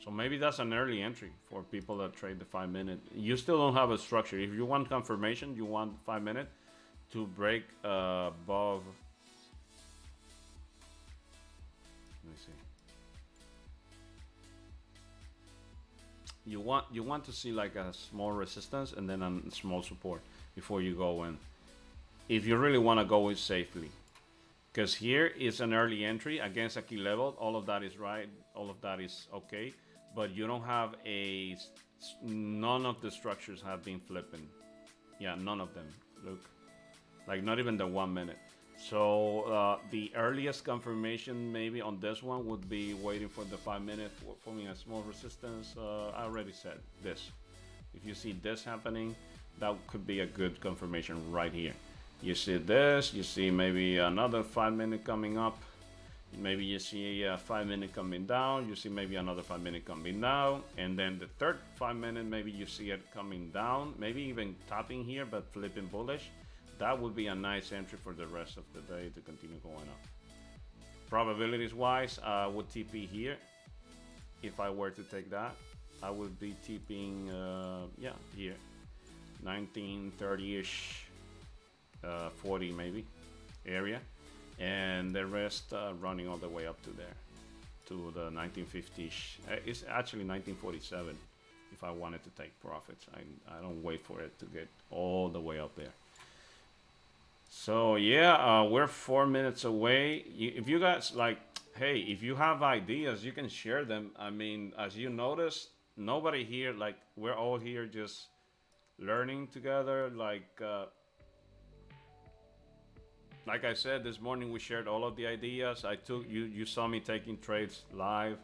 So maybe that's an early entry for people that trade the 5 minute. You still don't have a structure. If you want confirmation, you want 5 minute to break above. Let me see. You want to see like a small resistance and then a small support before you go in. If you really want to go in safely, because here is an early entry against a key level. All of that is right. All of that is okay. But you don't have none of the structures have been flipping. Yeah, none of them. Look, like not even the 1 minute. So the earliest confirmation maybe on this one would be waiting for the 5 minute, forming a small resistance. I already said this. If you see this happening, that could be a good confirmation right here. You see this, you see maybe another 5 minute coming up. Maybe you see a 5 minute coming down, you see maybe another 5 minute coming down, and then the third 5 minute, maybe you see it coming down, maybe even tapping here, but flipping bullish. That would be a nice entry for the rest of the day to continue going up. Probabilities wise, I would TP here. If I were to take that, I would be TPing, yeah, here, 1930-ish, 40 maybe, area. And the rest running all the way up to there, to the 1950s. It's actually 1947 if I wanted to take profits. I don't wait for it to get all the way up there. So yeah, we're 4 minutes away. If you guys like, hey, if you have ideas, you can share them. I mean, as you notice, nobody here, like we're all here just learning together. Like I said, this morning we shared all of the ideas. You saw me taking trades live.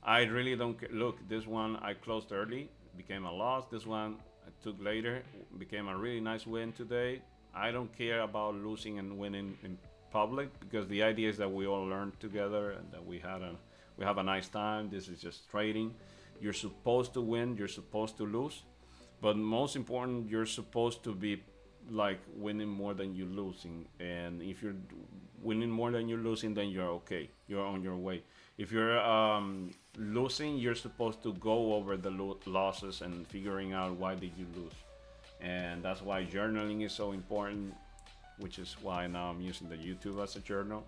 I really don't look, this one I closed early, became a loss. This one I took later, became a really nice win today. I don't care about losing and winning in public because the idea is that we all learn together and that we have a nice time. This is just trading. You're supposed to win, you're supposed to lose. But most important, you're supposed to be like winning more than you're losing. And if you're winning more than you're losing, then you're okay. You're on your way. If you're losing, you're supposed to go over the losses and figuring out why did you lose. And that's why journaling is so important, which is why now I'm using the YouTube as a journal.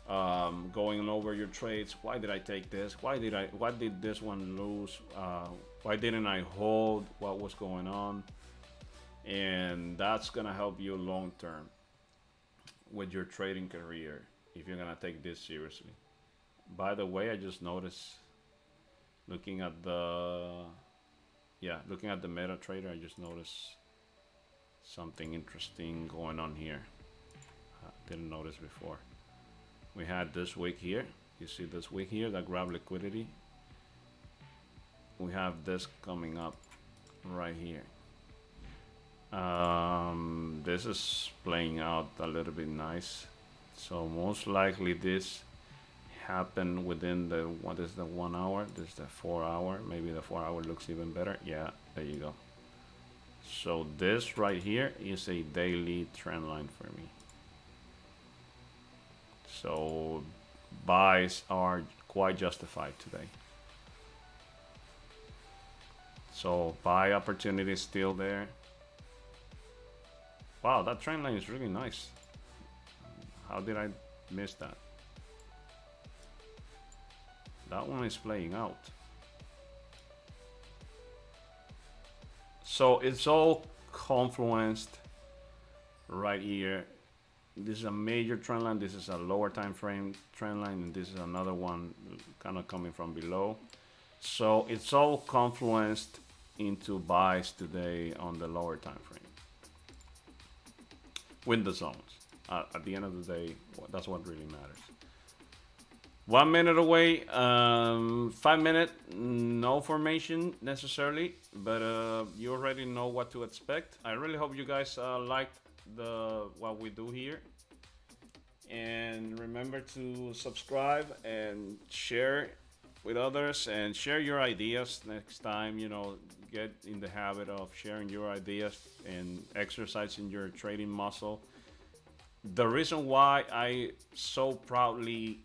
Going over your trades. Why did I take this? Why did this one lose? Why didn't I hold? What was going on? And that's gonna help you long term with your trading career if you're gonna take this seriously. By the way, I just noticed looking at the looking at the MetaTrader, I just noticed something interesting going on here. Didn't notice before. We had this wick here. You see this wick here that grab liquidity. We have this coming up right here. This is playing out a little bit nice. So most likely this happened within the, what is the 1 hour? This is the 4 hour. Maybe the 4 hour looks even better. Yeah, there you go. So this right here is a daily trend line for me. So buys are quite justified today. So buy opportunity is still there. Wow, that trend line is really nice. How did I miss that? That one is playing out. So it's all confluenced right here. This is a major trend line. This is a lower time frame trend line, and this is another one kind of coming from below. So it's all confluenced into buys today on the lower time frame with the zones. At the end of the day, that's what really matters. 1 minute away, 5 minute, no formation necessarily, but you already know what to expect. I really hope you guys liked what we do here, and remember to subscribe and share with others, and share your ideas next time. You know, get in the habit of sharing your ideas and exercising your trading muscle. The reason why I so proudly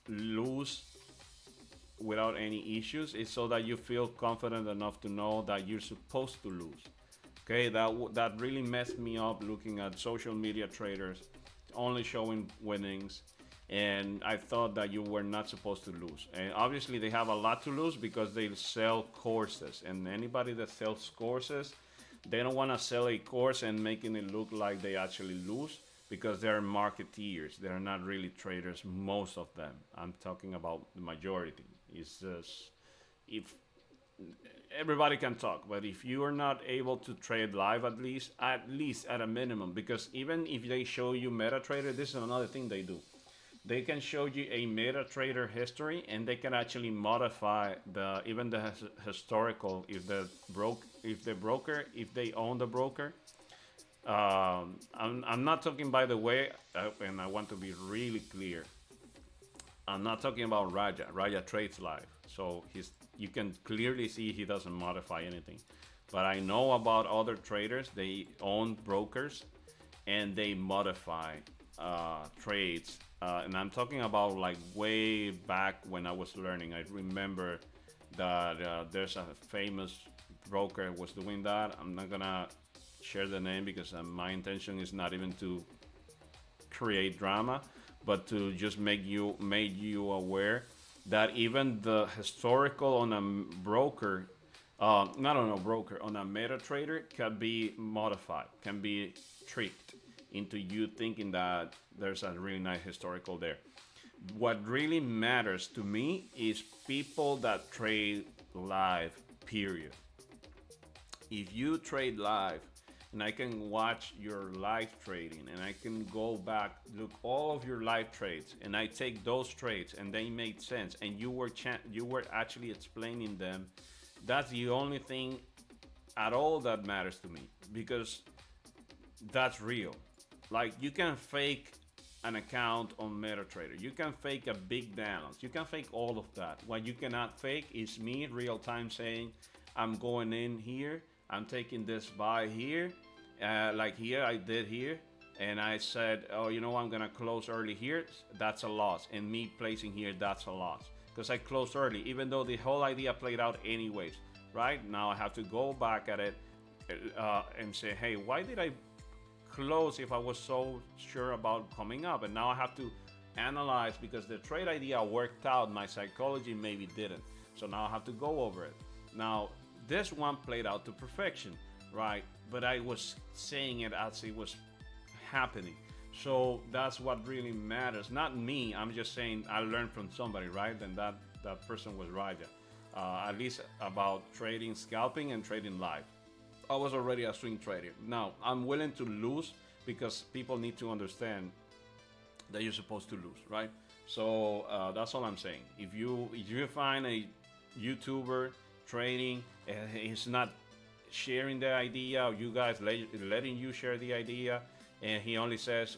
lose without any issues is so that you feel confident enough to know that you're supposed to lose. Okay, that really messed me up looking at social media traders only showing winnings, and I thought that you were not supposed to lose. And obviously they have a lot to lose because they sell courses, and anybody that sells courses, they don't want to sell a course and making it look like they actually lose, because they're marketeers. They're not really traders, most of them. I'm talking about the majority. It's just, if everybody can talk, but if you are not able to trade live, at least at a minimum, because even if they show you MetaTrader, this is another thing they do. They can show you a MetaTrader history, and they can actually modify even the historical if they own the broker. I'm not talking, by the way, and I want to be really clear. I'm not talking about Raja. Raja trades live, so you can clearly see he doesn't modify anything. But I know about other traders. They own brokers, and they modify trades. And I'm talking about like way back when I was learning. I remember that there's a famous broker was doing that. I'm not gonna share the name because my intention is not even to create drama, but to just make you aware that even the historical on a broker, not on a broker, on a MetaTrader can be modified, can be tricked into you thinking that there's a really nice historical there. What really matters to me is people that trade live, period. If you trade live, and I can watch your live trading, and I can go back, look all of your live trades, and I take those trades and they made sense, and you were actually explaining them. That's the only thing at all that matters to me, because that's real. Like, you can fake an account on MetaTrader, you can fake a big balance, you can fake all of that. What you cannot fake is me real time saying, I'm going in here, I'm taking this buy here, like here I did here, and I said, oh, you know, I'm gonna close early here. That's a loss, and me placing here, that's a loss because I closed early, even though the whole idea played out anyways. Right now, I have to go back at it and say, hey, why did I close if I was so sure about coming up? And now I have to analyze because the trade idea worked out, my psychology maybe didn't. So now I have to go over it. Now, this one played out to perfection, right? But I was saying it as it was happening. So that's what really matters. Not me. I'm just saying I learned from somebody, right? And that person was Raja. At least about trading, scalping, and trading live. I was already a swing trader. Now, I'm willing to lose because people need to understand that you're supposed to lose, right? So that's all I'm saying. If you find a YouTuber trading and he's not sharing the idea, or you guys letting you share the idea, and he only says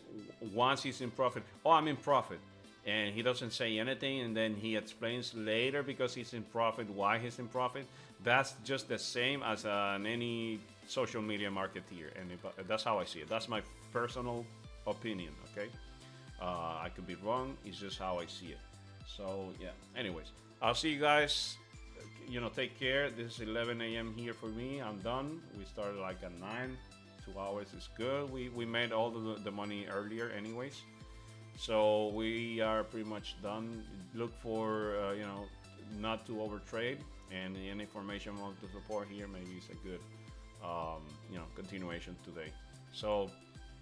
once he's in profit, oh, I'm in profit, and he doesn't say anything, and then he explains later because he's in profit why he's in profit. That's just the same as any social media marketeer, and that's how I see it. That's my personal opinion. Okay, I could be wrong. It's just how I see it. So yeah. Anyways, I'll see you guys. You know, take care. This is 11 a.m. here for me. I'm done. We started like at 9. 2 hours is good. We made all the money earlier, anyways. So we are pretty much done. Look for you know, not to overtrade, and any information on the support here maybe is a good you know, continuation today. So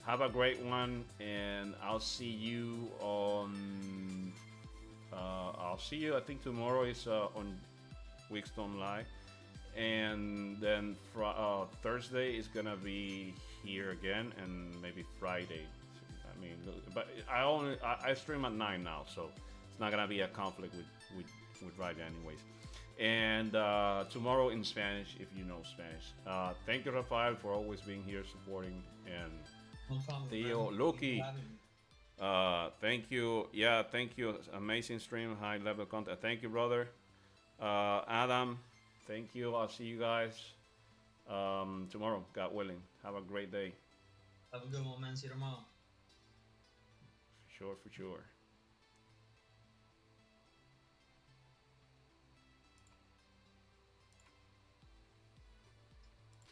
have a great one, and I'll see you on I think tomorrow is on Weekstone Live, and then Thursday is gonna be here again, and maybe Friday. I mean, but I stream at 9 now, so it's not gonna be a conflict with Raja anyways. And tomorrow in Spanish, if you know Spanish. Thank you, Rafael, for always being here supporting, and No problem, Theo, man. Loki. Thank you for having me. Thank you. Yeah, thank you. Amazing stream, high level content. Thank you, brother. Adam, thank you. I'll see you guys tomorrow, God willing. Have a great day. Have a good one, man. See you tomorrow. For sure, for sure.